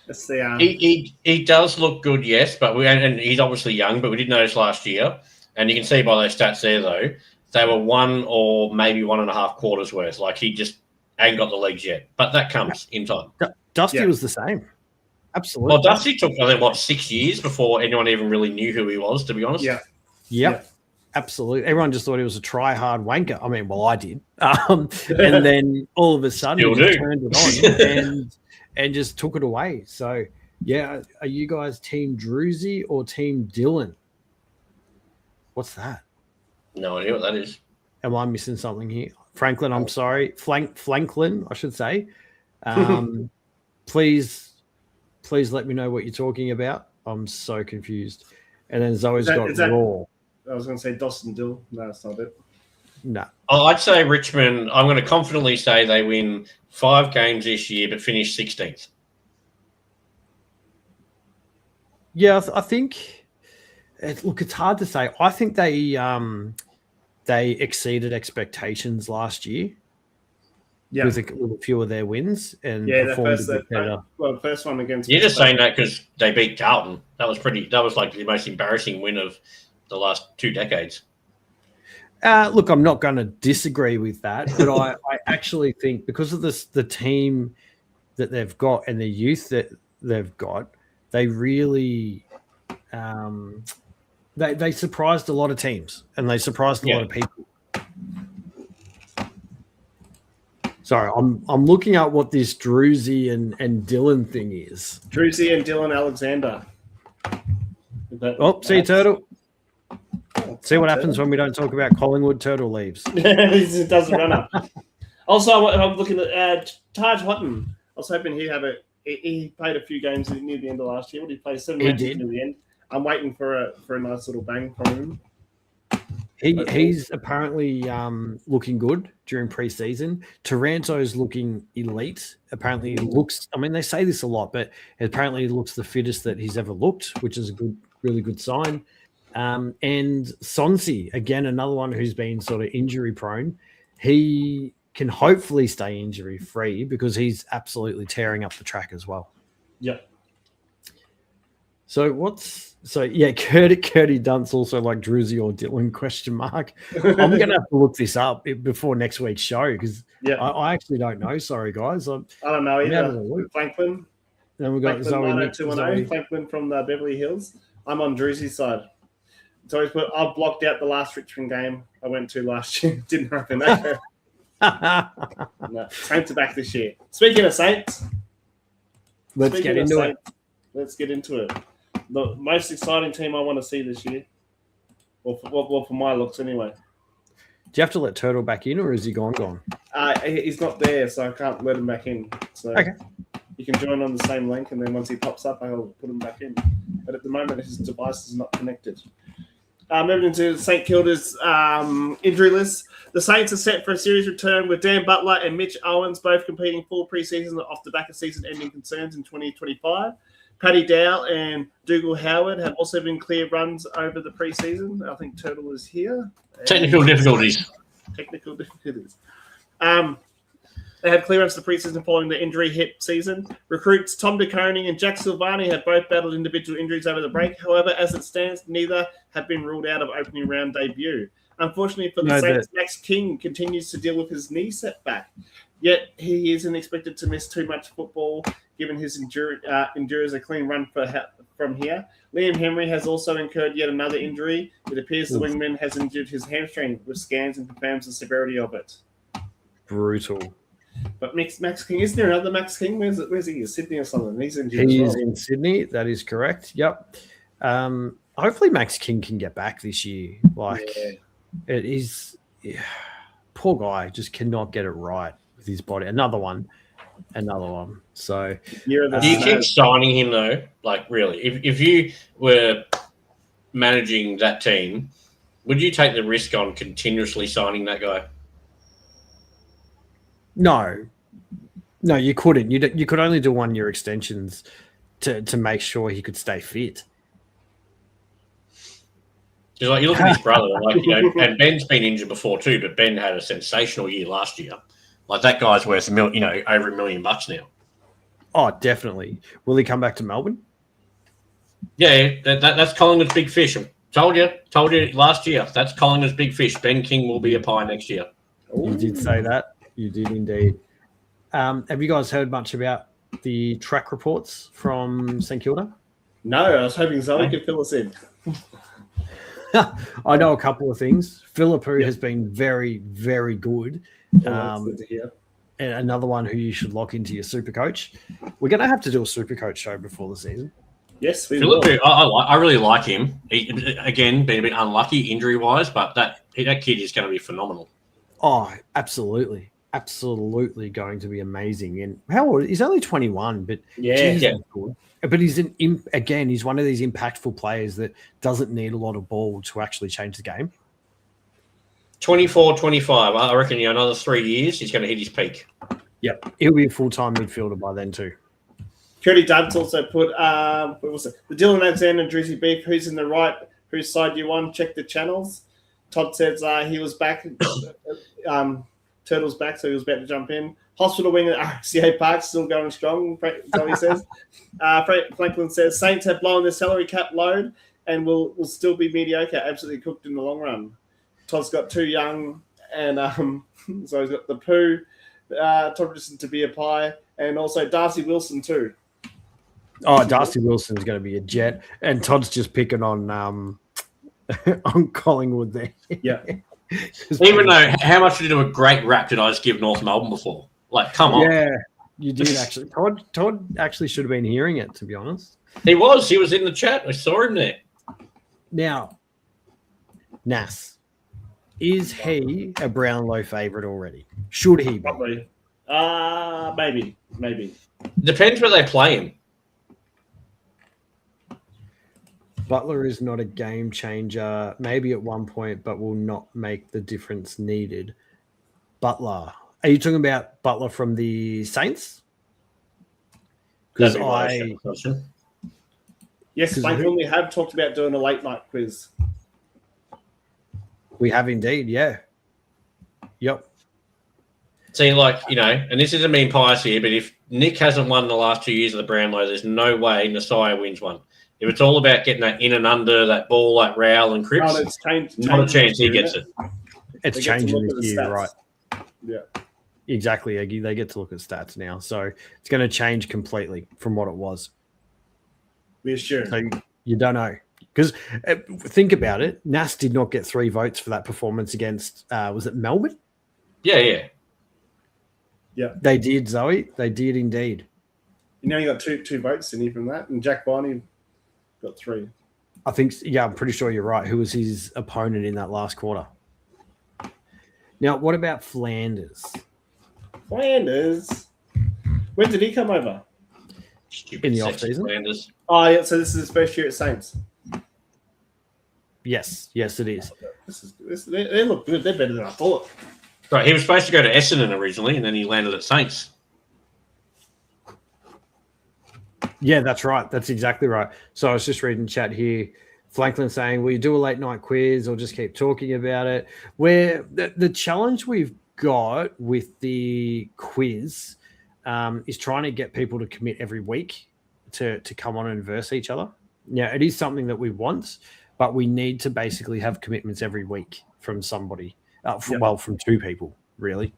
That's the, he does look good, yes, but and he's obviously young, but we did notice last year And you can see by those stats there, though, they were 1 or maybe 1.5 quarters worth. Like, he just ain't got the legs yet. But that comes in time. Dusty was the same. Absolutely. Well, Dusty took, I think, 6 years before anyone even really knew who he was, to be honest. Yeah. Yep. Absolutely. Everyone just thought he was a try-hard wanker. I mean, well, I did. And then all of a sudden, he just turned it on and just took it away. So, yeah, are you guys Team Druzy or Team Dylan? What's that? No idea what that is. Am I missing something here? Franklin, I'm sorry. Franklin, I should say. Please let me know what you're talking about. I'm so confused. And then Zoe's got Raw. I was going to say Dawson Dill. No, that's not it. No. I'd say Richmond, I'm going to confidently say they win 5 games this year but finish 16th. Yeah, I think it's hard to say. I think they exceeded expectations last year. Yeah, with a few of their wins and performed a bit better. Well, the first one against. You're just saying that because they beat Carlton. That was like the most embarrassing win of the last 2 decades. Look, I'm not going to disagree with that, but I actually think because of the team that they've got and the youth that they've got, they really they surprised a lot of teams and they surprised a lot of people. Sorry, I'm looking at what this Druzy and Dylan thing is. Druzy and Dylan Alexander. See you, Turtle. See what happens when we don't talk about Collingwood. Turtle leaves. It doesn't run up. Also, I'm looking at Taj Hutton. I was hoping he'd have he played a few games near the end of last year. What did he play? 7 matches near the end. I'm waiting for a nice little bang from him. He's apparently looking good during preseason. Taranto's looking elite. Apparently he looks, I mean, they say this a lot, but apparently he looks the fittest that he's ever looked, which is a really good sign. And Sonsi, again, another one who's been sort of injury prone. He can hopefully stay injury free because he's absolutely tearing up the track as well. Yep. So Curdy Dunt's also like Druzy or Dylan ? I'm going to have to look this up before next week's show because I actually don't know. Sorry, guys. I don't know either. Franklin. Then we've got Zoe. Franklin from the Beverly Hills. I'm on Druzy's side. So I've blocked out the last Richmond game I went to last year. Didn't happen. No, Saints are back this year. Speaking of Saints, let's get into it. The most exciting team I want to see this year. Well, for my looks anyway. Do you have to let Turtle back in or is he gone? He's not there, so I can't let him back in. So okay. You can join on the same link, and then once he pops up, I'll put him back in. But at the moment, his device is not connected. Moving into St Kilda's injury list. The Saints are set for a series return with Dan Butler and Mitch Owens both competing full preseason off the back of season-ending concerns in 2025. Paddy Dow and Dougal Howard have also been clear runs over the preseason. I think Turtle is here. Technical difficulties. They had clearance the preseason following the injury hit season. Recruits Tom DeConing and Jack Silvani have both battled individual injuries over the break. However, as it stands, neither have been ruled out of opening round debut. Unfortunately for the Saints, Max King continues to deal with his knee setback. Yet he isn't expected to miss too much football, given his endures a clean run from here. Liam Henry has also incurred yet another injury. It appears the wingman has injured his hamstring, with scans and confirms the severity of it. Brutal. But Max King, isn't there another Max King? Where's he? Sydney or something? He's injured. He is in Sydney. That is correct. Yep. Hopefully Max King can get back this year. It is. Yeah, poor guy just cannot get it right with his body. Another one. So do you keep signing him though? Like really, if you were managing that team, would you take the risk on continuously signing that guy? No, you couldn't. You could only do 1-year extensions to make sure he could stay fit. Because like you look at his brother, and Ben's been injured before too, but Ben had a sensational year last year. Like that guy's worth over $1 million now. Oh, definitely. Will he come back to Melbourne? Yeah, that's Collingwood's big fish. Told you last year. That's Collingwood's big fish. Ben King will be a pie next year. You did say that. You did indeed. Have you guys heard much about the track reports from St Kilda? No, I was hoping Zoe could fill us in. I know a couple of things. Philippou has been very, very good. That's good to hear. And another one who you should lock into your super coach. We're going to have to do a super coach show before the season. Yes, we will. Philippou, I really like him. He, again, been a bit unlucky injury-wise, but that kid is going to be phenomenal. Oh, absolutely. Absolutely going to be amazing. And how old? He's only 21, but geez, yeah. good. But he's he's one of these impactful players that doesn't need a lot of ball to actually change the game. 24, 25. I reckon another 3 years, he's going to hit his peak. Yep. He'll be a full-time midfielder by then too. Cody Dubbs also put what was it? The Dylan Alexander and Drizzy Beef. Who's in the right? Whose side do you want? Check the channels. Todd says he was back. Turtle's back, so he was about to jump in. Hospital wing at RCA Park still going strong. Zoe says. Franklin says Saints have blown their salary cap load and will still be mediocre. Absolutely cooked in the long run. Todd's got too young, and so he's got the poo. Todd Richardson to be a pie, and also Darcy Wilson too. Oh, Darcy Wilson's going to be a jet, and Todd's just picking on on Collingwood there. Yeah. Even though, how much did you do a great rap did I just give North Melbourne before? Like, come on. Yeah, you did actually. Todd actually should have been hearing it, to be honest. He was in the chat. I saw him there. Now, Nas, is he a Brownlow favourite already? Should he be? Probably. Maybe. Depends where they play him. Butler is not a game changer, maybe at one point, but will not make the difference needed. Butler. Are you talking about Butler from the Saints? Because Yes, Franklin, we have talked about doing a late night quiz. We have indeed, yeah. Yep. See, and this isn't being pious here, but if Nick hasn't won the last 2 years of the Brownlow, there's no way Nasiah wins one. If it's all about getting that in and under, that ball like Rowell and Cripps, not a chance he gets it. It's changing this year, right? Yeah. Exactly, Eggy. They get to look at stats now. So it's going to change completely from what it was. We're sure. So you don't know. Because think about it. Nas did not get 3 votes for that performance against, was it Melbourne? Yeah. They did, Zoe. They did indeed. You know, he got two votes in here from that, and Jack Barney got 3. I think, I'm pretty sure you're right. Who was his opponent in that last quarter? Now, what about Flanders? Flanders? When did he come over? Stupid In the sexy off-season? Flanders. Oh, yeah, so this is his first year at Saints. Yes, it is. They look good. They're better than I thought. Right, he was supposed to go to Essendon originally, and then he landed at Saints. Yeah, that's right. That's exactly right. So I was just reading chat here. Franklin saying, will you do a late night quiz or just keep talking about it? Where the challenge we've got with the quiz is trying to get people to commit every week to come on and verse each other. Yeah, it is something that we want, but we need to basically have commitments every week from somebody. From 2 people, really.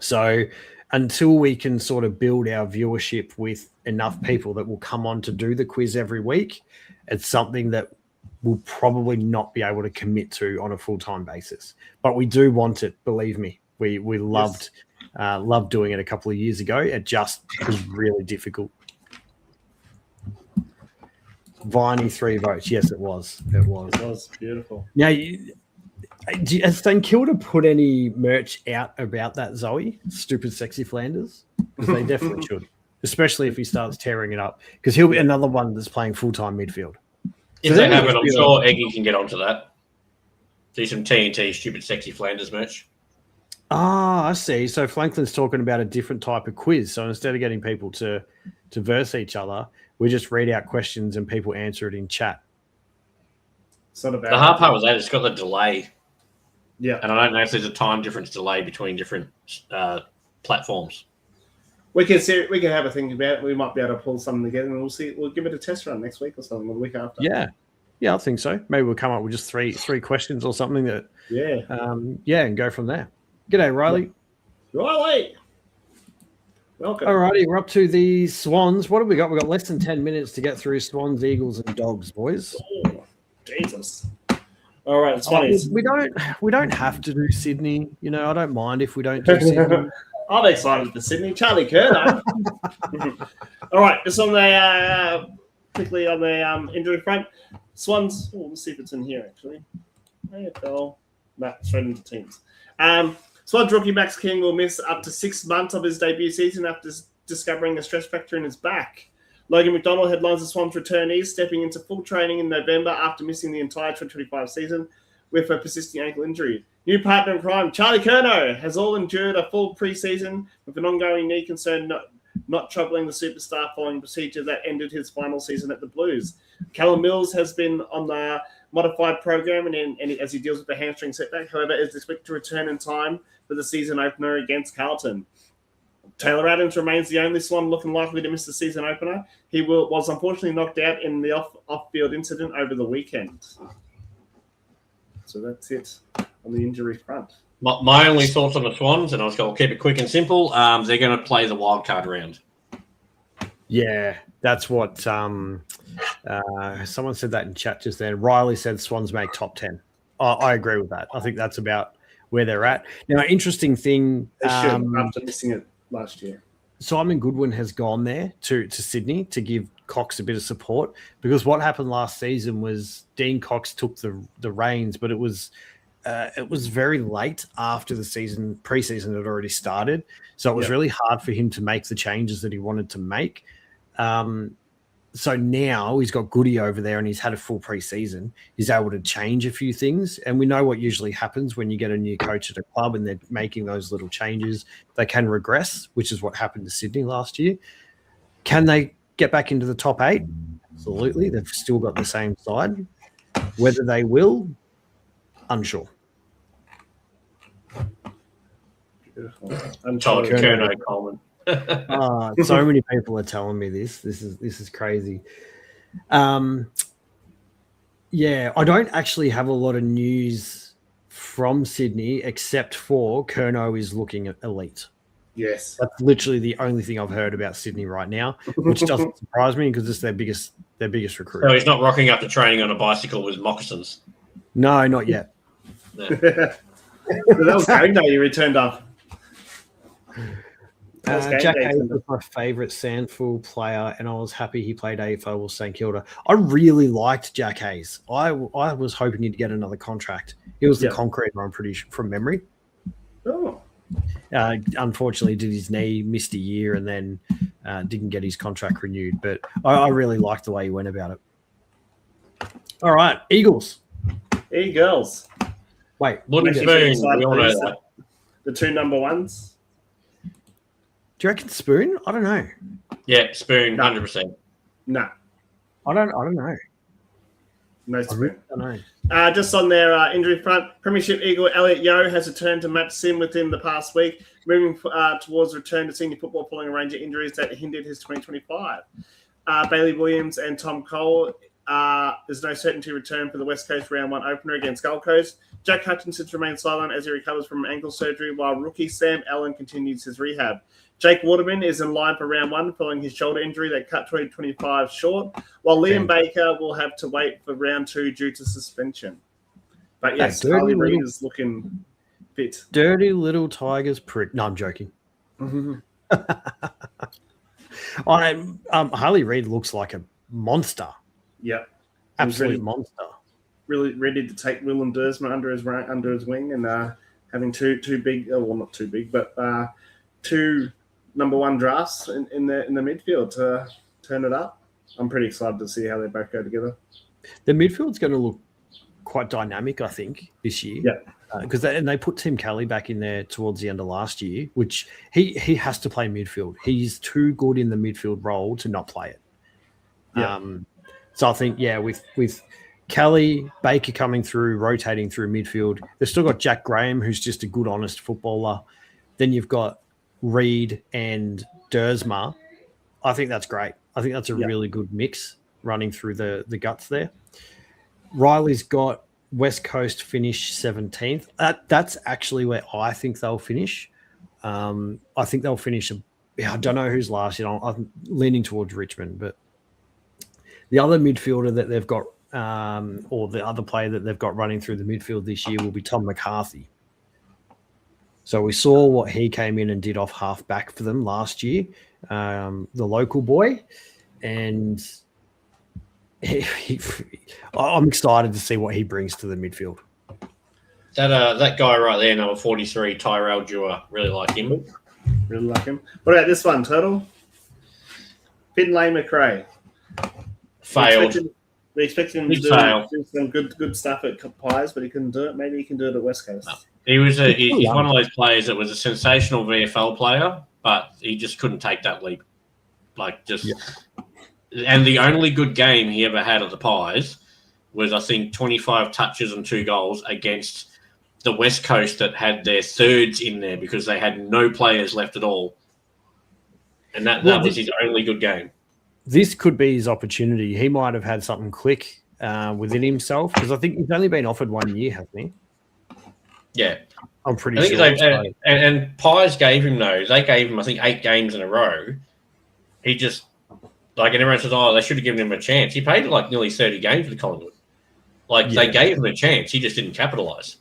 So until we can sort of build our viewership with enough people that will come on to do the quiz every week, it's something that we'll probably not be able to commit to on a full-time basis. But we do want it, believe me. We loved doing it a couple of years ago. It just was really difficult. Viney 3 votes. Yes, it was. It was beautiful. Now, has St Kilda put any merch out about that, Zoe? Stupid Sexy Flanders? Because they definitely should, especially if he starts tearing it up. Because he'll be another one that's playing full-time midfield. If they haven't, I'm sure Eggy can get onto that. Do some TNT Stupid Sexy Flanders merch. Ah, I see. So Franklin's talking about a different type of quiz. So instead of getting people to verse each other, we just read out questions and people answer it in chat. It's not about the hard part was that it's got the delay. Yeah. And I don't know if there's a time difference delay between different platforms. We can have a think about it. We might be able to pull something together, and we'll see. We'll give it a test run next week or something, or the week after. Yeah. Yeah, I think so. Maybe we'll come up with just three questions or something that, and go from there. G'day, Riley. Riley, welcome. All righty, we're up to the Swans. What have we got? We've got less than 10 minutes to get through Swans, Eagles, and Dogs, boys. Oh, Jesus. All right, it's funny. We don't have to do Sydney. You know, I don't mind if we don't do Sydney. I'm excited for Sydney. Charlie Curnow. All right, just on the quickly on the injury front, Swans. Oh, let's see if it's in here actually. AFL. No, straight into teams. Swans rookie Max King will miss up to 6 months of his debut season after discovering a stress fracture in his back. Logan McDonald headlines the Swans returnees, stepping into full training in November after missing the entire 2025 season with a persisting ankle injury. New partner in crime, Charlie Curnow, has all endured a full preseason with an ongoing knee concern not troubling the superstar following a procedure that ended his final season at the Blues. Callum Mills has been on the modified program and as he deals with the hamstring setback, however, is expected to return in time for the season opener against Carlton. Taylor Adams remains the only Swan looking likely to miss the season opener. He was unfortunately knocked out in the off-field incident over the weekend. So that's it on the injury front. My only thoughts on the Swans, and I'll keep it quick and simple, they're going to play the wild card round. Yeah, that's what someone said that in chat just then. Riley said Swans make top 10. I agree with that. I think that's about where they're at. Now, interesting thing. They should, after missing it last year. Simon Goodwin has gone there to Sydney to give Cox a bit of support, because what happened last season was Dean Cox took the reins, but it was very late after the preseason had already started. So it was really hard for him to make the changes that he wanted to make. So now he's got Goody over there and he's had a full preseason. He's able to change a few things. And we know what usually happens when you get a new coach at a club and they're making those little changes. They can regress, which is what happened to Sydney last year. Can they get back into the top 8? Absolutely. They've still got the same side. Whether they will, unsure. Beautiful. Charlie Curnow, Coleman. So many people are telling me this. This is crazy. I don't actually have a lot of news from Sydney except for Curnow is looking at elite. Yes, that's literally the only thing I've heard about Sydney right now, which doesn't surprise me because it's their biggest recruit. So he's not rocking up to training on a bicycle with moccasins. No, not yet. No. That was game day. You returned up. Jack Hayes was my favourite Sandford player, and I was happy he played AFL with St Kilda. I really liked Jack Hayes. I was hoping he'd get another contract. He was the concreter, I'm pretty sure, from memory. Oh. Unfortunately, did his knee, missed a year, and then didn't get his contract renewed. But I really liked the way he went about it. All right, Eagles. Eagles. Wait, Wooden Spoon. We all know that. The 2 number ones. Do you reckon Spoon? I don't know. Yeah, Spoon, 100%. No. I don't know. No Spoon. I don't know. Just on their injury front, Premiership Eagle Elliot Yeo has returned to match sim within the past week, moving towards return to senior football following a range of injuries that hindered his 2025. Bailey Williams and Tom Cole, there's no certainty return for the West Coast round 1 opener against Gold Coast. Jack Hutchinson's remained silent as he recovers from ankle surgery, while rookie Sam Allen continues his rehab. Jake Waterman is in line for round 1 following his shoulder injury that cut 2025 short, while Liam Baker will have to wait for round 2 due to suspension. But yes, Harley Reid is looking fit. Dirty little Tigers prick. No, I'm joking. Harley Reid looks like a monster. Yep. Absolute monster. Really ready to take Willem Dersma under his wing and having two big, well, not too big, but 2 number 1 drafts in the midfield to turn it up. I'm pretty excited to see how they both go together. The midfield's going to look quite dynamic, I think, this year. Yeah. Because they put Tim Kelly back in there towards the end of last year, which he has to play midfield. He's too good in the midfield role to not play it. Yeah. So I think, with Kelly, Baker coming through, rotating through midfield, they've still got Jack Graham, who's just a good, honest footballer. Then you've got Reid and Dersma. I think that's great. I think that's a really good mix running through the guts there. Riley's got West Coast finish 17th. That's actually where I think they'll finish. I think they'll finish. I don't know who's last. I'm leaning towards Richmond, but the other midfielder that they've got, or the other player that they've got running through the midfield this year, will be Tom McCarthy. So we saw what he came in and did off half back for them last year, the local boy, and I'm excited to see what he brings to the midfield. That guy right there, number 43, Tyrell Dewar, really like him. Really like him. What about this one, Turtle? Finlay McRae. Failed. We expected him to do some good stuff at Pies, but he couldn't do it. Maybe he can do it at West Coast. No. He's one of those players that was a sensational VFL player, but he just couldn't take that leap. And the only good game he ever had at the Pies was, I think, 25 touches and 2 goals against the West Coast that had their thirds in there because they had no players left at all. And that was his only good game. This could be his opportunity. He might have had something click within himself, because I think he's only been offered 1 year, hasn't he? Yeah. I'm pretty sure. And Pies gave him those. They gave him, I think, 8 games in a row. He just, and everyone says, they should have given him a chance. He played nearly 30 games with Collingwood. They gave him a chance. He just didn't capitalise.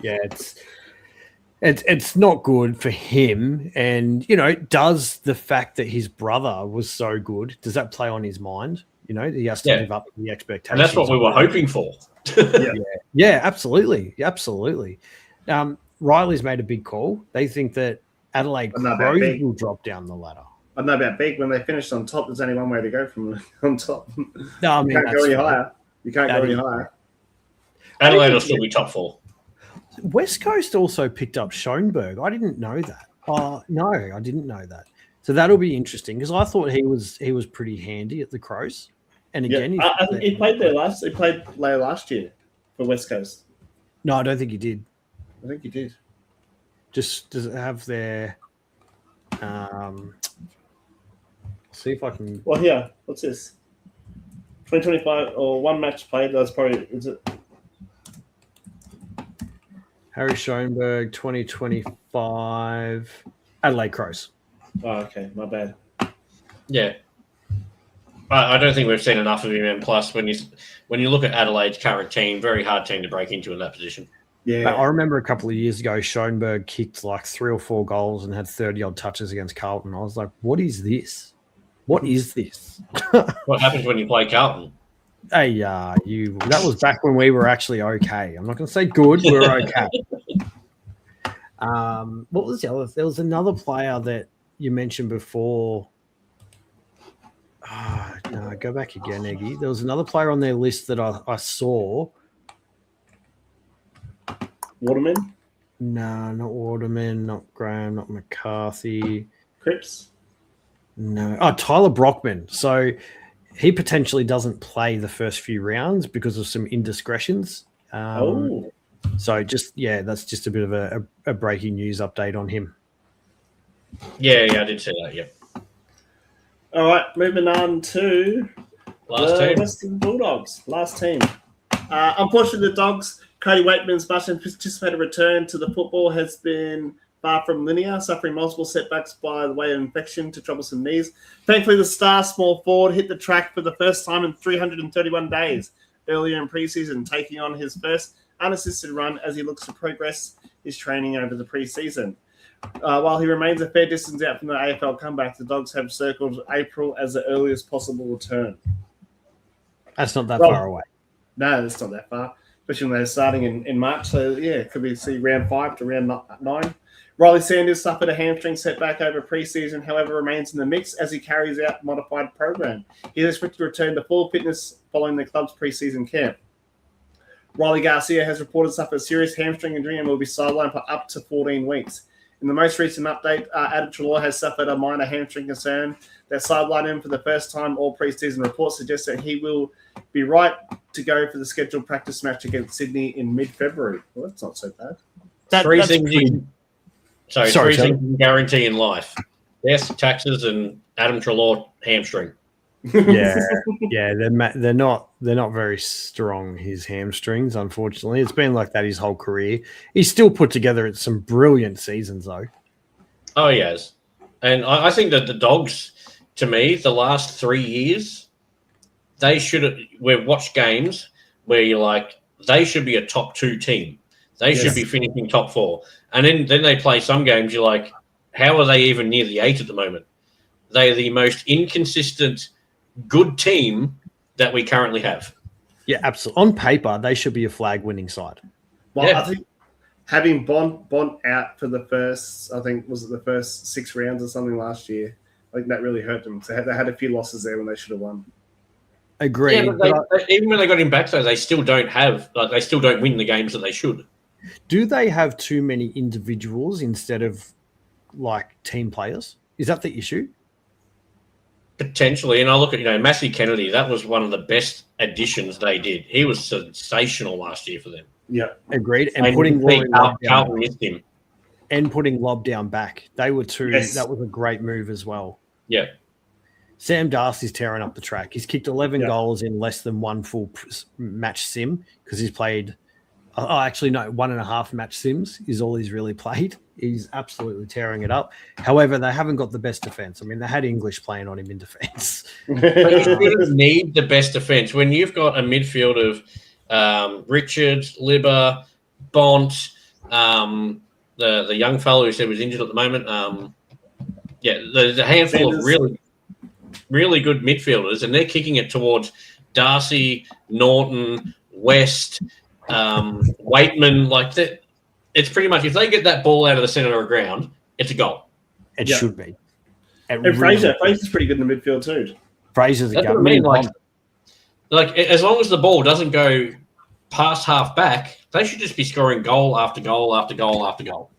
Yeah, it's not good for him. And, does the fact that his brother was so good, does that play on his mind? He has to live up to the expectations. And that's what we were hoping for. Yeah, absolutely. Absolutely. Riley's made a big call. They think that Adelaide Crows will drop down the ladder. I know about big. When they finished on top, there's only one way to go from on top. No, I mean, you can't go any higher. You can't go any higher. Adelaide will still be top 4. West Coast also picked up Schoenberg. I didn't know that. No, I didn't know that. So that'll be interesting, because I thought he was pretty handy at the Crows. And again, I think he played there last. He played there last year for West Coast. No, I don't think he did. I think he did. Just does it have their? See if I can. Well, here. What's this? 2025 or 1 match played. That's probably is it. Harry Schoenberg, 2025, Adelaide Crows. Oh, okay, my bad. Yeah. I don't think we've seen enough of him. And plus, when you look at Adelaide's current team, very hard team to break into in that position. Yeah, I remember a couple of years ago, Schoenberg kicked 3 or 4 goals and had 30-odd touches against Carlton. I was like, what is this? What is this? What happens when you play Carlton? Hey, that was back when we were actually okay. I'm not going to say good. We were okay. What was the other? There was another player that you mentioned before. No, go back again, Egi. There was another player on their list that I saw. Waterman? No, not Waterman, not Graham, not McCarthy. Cripps? No. Oh, Tyler Brockman. So he potentially doesn't play the first few rounds because of some indiscretions. So that's just a bit of a breaking news update on him. Yeah, I did see that, yep. All right, moving on to the Western Bulldogs. Last team. Unfortunately, the Dogs, Cody Waitman's much anticipated return to the football has been far from linear, suffering multiple setbacks by the way of infection to troublesome knees. Thankfully, the star small forward hit the track for the first time in 331 days earlier in preseason, taking on his first unassisted run as he looks to progress his training over the preseason. While he remains a fair distance out from the AFL comeback, the Dogs have circled April as the earliest possible return. That's not that far away. No, that's not that far, especially when they're starting in March. So, could be round 5 to round 9. Riley Sanders suffered a hamstring setback over preseason, however, remains in the mix as he carries out modified program. He is expected to return to full fitness following the club's preseason camp. Riley Garcia has reported suffered a serious hamstring injury and will be sidelined for up to 14 weeks. In the most recent update, Adam Treloar has suffered a minor hamstring concern that sidelined him for the first time all preseason. Reports suggest that he will be right to go for the scheduled practice match against Sydney in mid-February. Well, that's not so bad. Three things you can guarantee in life. Yes, taxes and Adam Treloar hamstring. Yeah, they're not very strong. His hamstrings, unfortunately, it's been like that his whole career. He's still put together some brilliant seasons, though. Oh, he has. And I think that the Dogs, to me, the last 3 years, they should have. We've watched games where you're like, they should be a top 2 team. They should be finishing top 4. And then they play some games, you're like, how are they even near the 8 at the moment? They're the most inconsistent, good team that we currently have. Yeah, absolutely. On paper, they should be a flag-winning side. Well, Yeah. I think having Bont out for the first, I think, was it the first 6 rounds or something last year? I think that really hurt them. So they had a few losses there when they should have won. Agreed. Yeah, but even when they got him back, though, they still don't win the games that they should. Do they have too many individuals instead of like team players? Is that the issue? Potentially, and I look at Matthew Kennedy. That was one of the best additions they did. He was sensational last year for them. Yeah, agreed. And putting Rory Lobb down, Carlton missed him. and putting Lobb down back, they were two. Yes. That was a great move as well. Yeah, Sam Darcy's tearing up the track. He's kicked 11 goals in less than one full match sim because he's played. Oh, actually, no, 1.5 match sims is all he's really played. He's absolutely tearing it up. However, they haven't got the best defense. I mean, they had English playing on him in defense. but you shouldn't need the best defense when you've got a midfield of Richard, Libba, Bont, the young fellow who said was injured at the moment. There's a handful of really good midfielders, and they're kicking it towards Darcy, Norton, West, Waitman. Like that, it's pretty much if they get that ball out of the centre of the ground, it's a goal. It should be. And Fraser's pretty good in the midfield too. Fraser's a That's what I gun. mean, like as long as the ball doesn't go past half back, they should just be scoring goal after goal after goal after goal.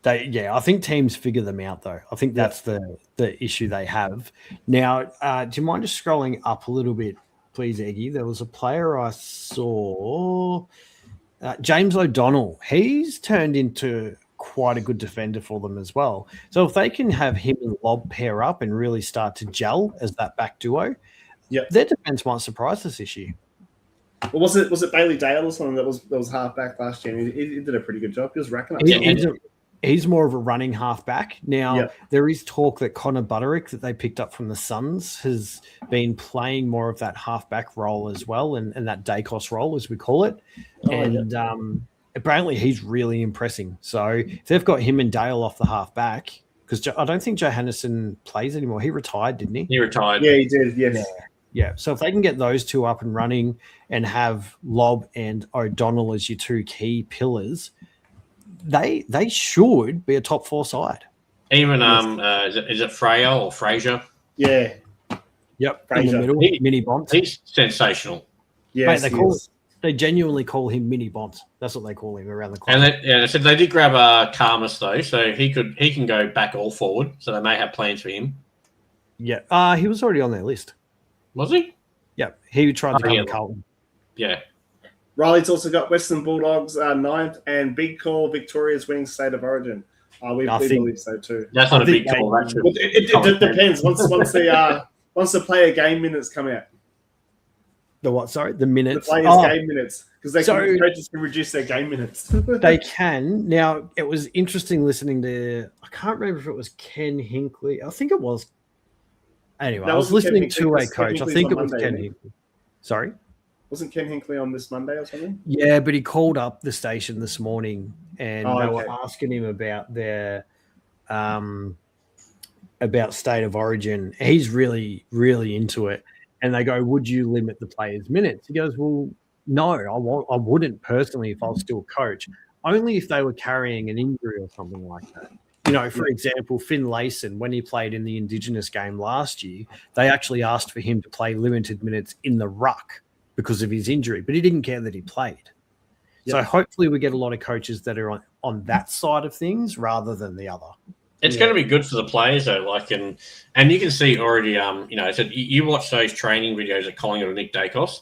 I think teams figure them out though. I think that's the issue they have. Now, do you mind just scrolling up a little bit, please, Eggy? There was a player I saw, James O'Donnell. He's turned into quite a good defender for them as well. So if they can have him and Lobb pair up and really start to gel as that back duo, their defense might surprise us this year. Well, was it Bailey Dale or something that was half back last year? He did a pretty good job. He was racking up. He's more of a running halfback. Now, there is talk that Connor Butterick, that they picked up from the Suns, has been playing more of that halfback role as well, and that Dacos role, as we call it. Apparently he's really impressing. So if they've got him and Dale off the halfback, because I don't think Johannesen plays anymore. He retired, didn't he? He retired. Yeah, he did, yes. Yeah. So if they can get those two up and running and have Lobb and O'Donnell as your two key pillars, they should be a top 4 side. Even is it Freya or Fraser? Yeah. Yep. Fraser. In the middle, Mini Bont. He's sensational. Yes, Mate, they genuinely call him Mini Bont. That's what they call him around the club. And they said they did grab Karmas though, so he can go back or forward. So they may have plans for him. Yeah. He was already on their list. Was he? Yeah. He tried to come to Carlton. Yeah. Riley's also got Western Bulldogs 9th and Big Call Victoria's winning State of Origin. We believe so too. That's not a big call. It depends. Once the player game minutes come out. The what? Sorry, the minutes. The players' game minutes, because coaches can reduce their game minutes. They can. Now, it was interesting listening to. I can't remember if it was Ken Hinkley. I think it was. Anyway, I was listening to a coach. I think it was Ken Hinkley. Sorry. Wasn't Ken Hinkley on this Monday or something? Yeah, but he called up the station this morning and they were asking him about their about State of Origin. He's really, really into it. And they go, would you limit the players' minutes? He goes, well, no, I wouldn't personally if I was still coach. Only if they were carrying an injury or something like that. For example, Finn Layson, when he played in the Indigenous game last year, they actually asked for him to play limited minutes in the ruck because of his injury, but he didn't care that he played. So hopefully we get a lot of coaches that are on that side of things rather than the other. It's going to be good for the players though. And you can see already, so you watch those training videos of Collingwood and Nick Dacos.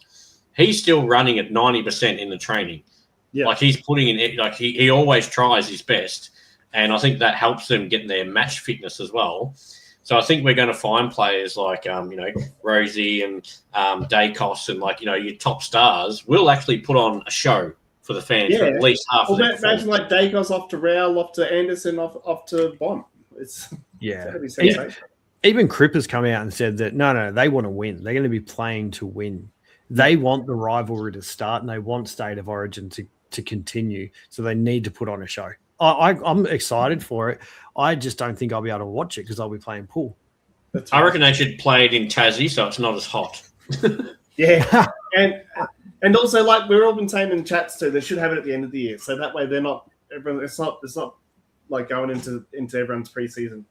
He's still running at 90% in the training. Yeah. Like he's putting in, like he always tries his best. And I think that helps them get their match fitness as well. So I think we're going to find players like, Rosie and Dacos and your top stars will actually put on a show for the fans for at least half of their imagine like Dacos off to Rowell, off to Anderson, off to Bond. It's Yeah. be sensational. Even Cripper's come out and said that, no, they want to win. They're going to be playing to win. They want the rivalry to start and they want State of Origin to continue. So they need to put on a show. I'm excited for it. I just don't think I'll be able to watch it because I'll be playing pool. I reckon they should play it in Tassie so it's not as hot. Yeah. And also, like we've all been saying in chats too, they should have it at the end of the year. So that way they're not everyone it's not like going into everyone's preseason.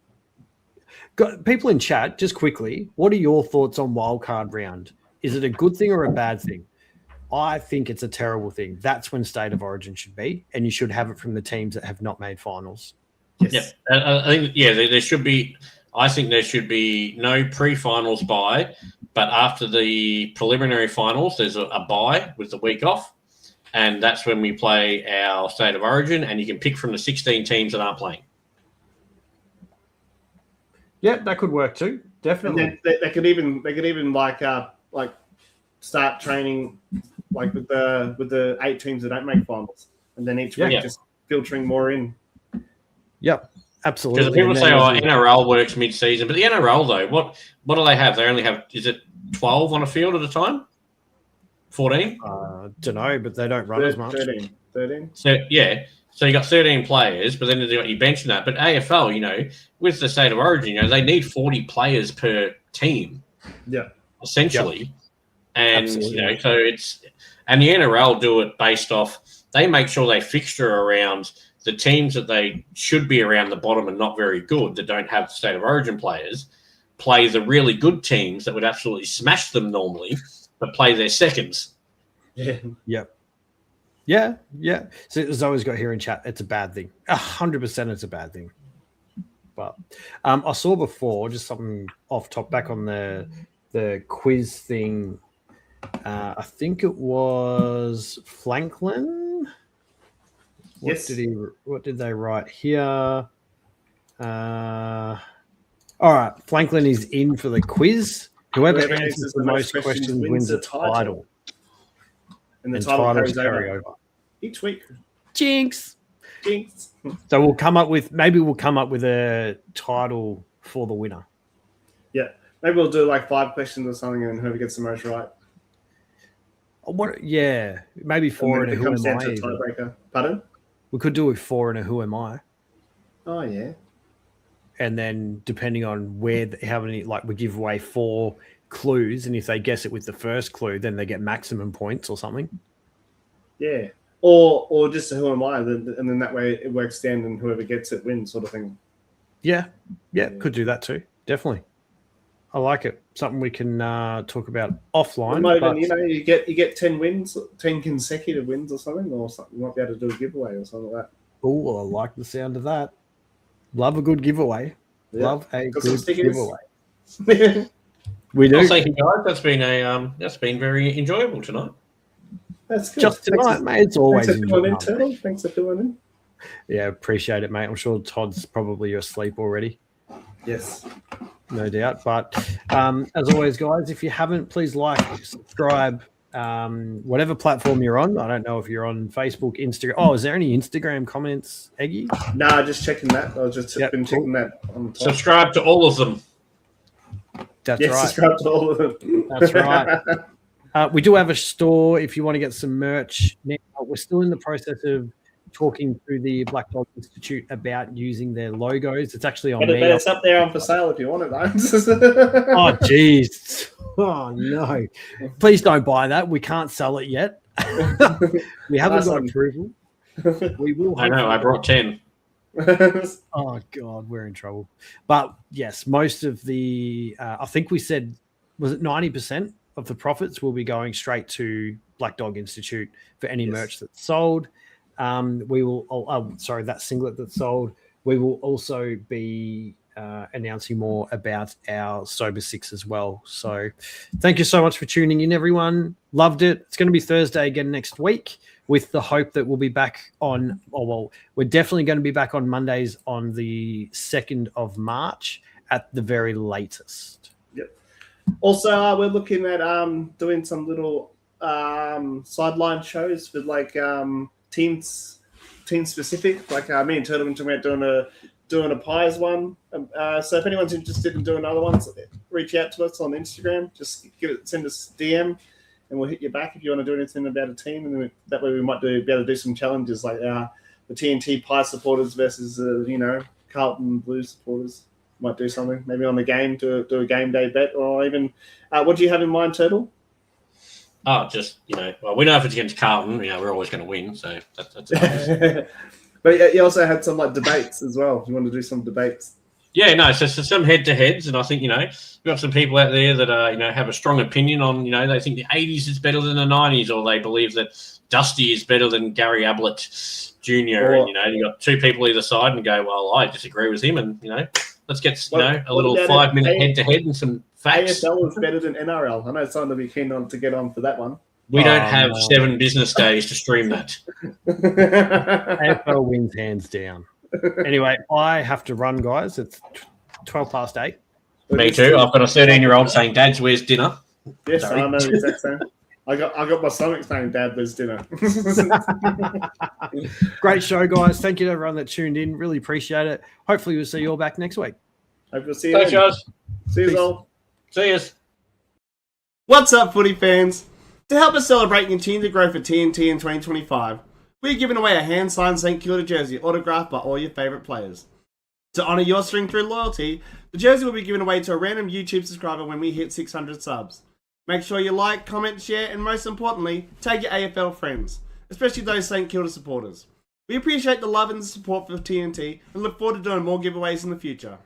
People in chat, just quickly, what are your thoughts on wildcard round? Is it a good thing or a bad thing? I think it's a terrible thing. That's when State of Origin should be, and you should have it from the teams that have not made finals. Yes. Yeah, I think there should be. I think there should be no pre-finals bye, but after the preliminary finals, there's a bye with the week off, and that's when we play our State of Origin, and you can pick from the 16 teams that aren't playing. Yeah, that could work too. Definitely. And then they could even like start training like with the 8 teams that don't make finals, and then each week just filtering more in. Yep, absolutely. Because people say, NRL works mid-season, but the NRL though, what do they have? They only have, is it 12 on a field at a time? 14? Don't know, but they don't run as much. 13. So so you got 13 players, but then you got your bench and that. But AFL, with the State of Origin, they need 40 players per team. Yeah, essentially. Yep. And absolutely. so and the NRL do it based off. They make sure they fixture around the teams that they should be around the bottom and not very good that don't have State of Origin players. Play the really good teams that would absolutely smash them normally, but play their seconds. Yeah. Yep. Yeah. So Zoe's got here in chat. It's a bad thing. 100% it's a bad thing. But I saw before, just something off top, back on the quiz thing. I think it was Franklin. What did they write here? All right. Franklin is in for the quiz. Whoever answers the most questions wins a title. And the title carry over each week. Jinx. So we'll come up with a title for the winner. Yeah. Maybe we'll do like 5 questions or something, and whoever gets the most right. What? Yeah, maybe 4 and a who am I? Tiebreaker. Pardon? We could do a 4 and a who am I. Oh yeah. And then depending on how many, like we give away 4 clues, and if they guess it with the first clue, then they get maximum points or something. Yeah. Or just a who am I, and then that way it works down, and whoever gets it wins, sort of thing. Yeah, could do that too. Definitely. I like it. Something we can talk about offline. You get 10 wins, 10 consecutive wins or something, or something. You might be able to do a giveaway or something like that. Oh, well, I like the sound of that. Love a good giveaway. Yeah. Love a Got good giveaway. We do. Well, thank you, guys. That's been very enjoyable tonight. That's good. Just tonight, mate. It's always enjoyable. Thanks for filling in. Yeah, appreciate it, mate. I'm sure Todd's probably asleep already. Yes. No doubt. But as always, guys, if you haven't, please like, subscribe, whatever platform you're on. I don't know if you're on Facebook, Instagram. Oh, is there any Instagram comments, Egi? Nah, just checking that. I was just been checking that on the top. Subscribe to all of them. That's right. Subscribe to all of them. That's right. We do have a store if you want to get some merch. Now, we're still in the process of talking to the Black Dog Institute about using their logos. It's actually on me. It's up there on for sale if you want it, though. Oh, jeez. Oh, no. Please don't buy that. We can't sell it yet. We haven't got approval. We will. I know. I brought 10. Oh, God. We're in trouble. But, yes, most of the I think we said, was it 90% of the profits will be going straight to Black Dog Institute for any merch that's sold. We will, that singlet that's sold. We will also be announcing more about our Sober 6 as well. So thank you so much for tuning in, everyone. Loved it. It's going to be Thursday again next week with the hope that we'll be back on, we're definitely going to be back on Mondays on the 2nd of March. at the very latest. Yep. Also, we're looking at doing some little sideline shows with like team specific. Like me and Turtle talking about doing a pies one. So if anyone's interested in doing other ones, reach out to us on Instagram. Just send us a DM, and we'll hit you back if you want to do anything about a team. And then that way we might be able to do some challenges like the TNT Pie supporters versus Carlton Blues supporters. Might do something maybe on the game, do a game day bet, or even what do you have in mind, Turtle? Oh, just well, we know if it's against Carlton, we're always going to win. So that's nice. But you also had some like debates as well. You want to do some debates? Yeah, no. So some head-to-heads, and I think we've got some people out there that have a strong opinion on they think the '80s is better than the '90s, or they believe that Dusty is better than Gary Ablett Jr. And you got two people either side, and go, well, I disagree with him, and let's get a little 5-minute head-to-head and some facts. AFL is better than NRL. I know it's something to be keen on to get on for that one. We don't have 7 business days to stream that. AFL wins hands down. Anyway, I have to run, guys. It's 8:12. Me too. I've got a 13-year-old saying, "Dad's, where's dinner?" Yes, Sorry. I know the exact same. I got my stomach saying, "Dad, where's dinner?" Great show, guys. Thank you to everyone that tuned in. Really appreciate it. Hopefully, we'll see you all back next week. Hope we'll see you. Thanks, guys. See you all. See us. What's up, footy fans? To help us celebrate and continue to grow for TNT in 2025, we're giving away a hand-signed St Kilda jersey autographed by all your favourite players. To honour your string-through loyalty, the jersey will be given away to a random YouTube subscriber when we hit 600 subs. Make sure you like, comment, share, and most importantly, tag your AFL friends, especially those St Kilda supporters. We appreciate the love and the support for TNT and look forward to doing more giveaways in the future.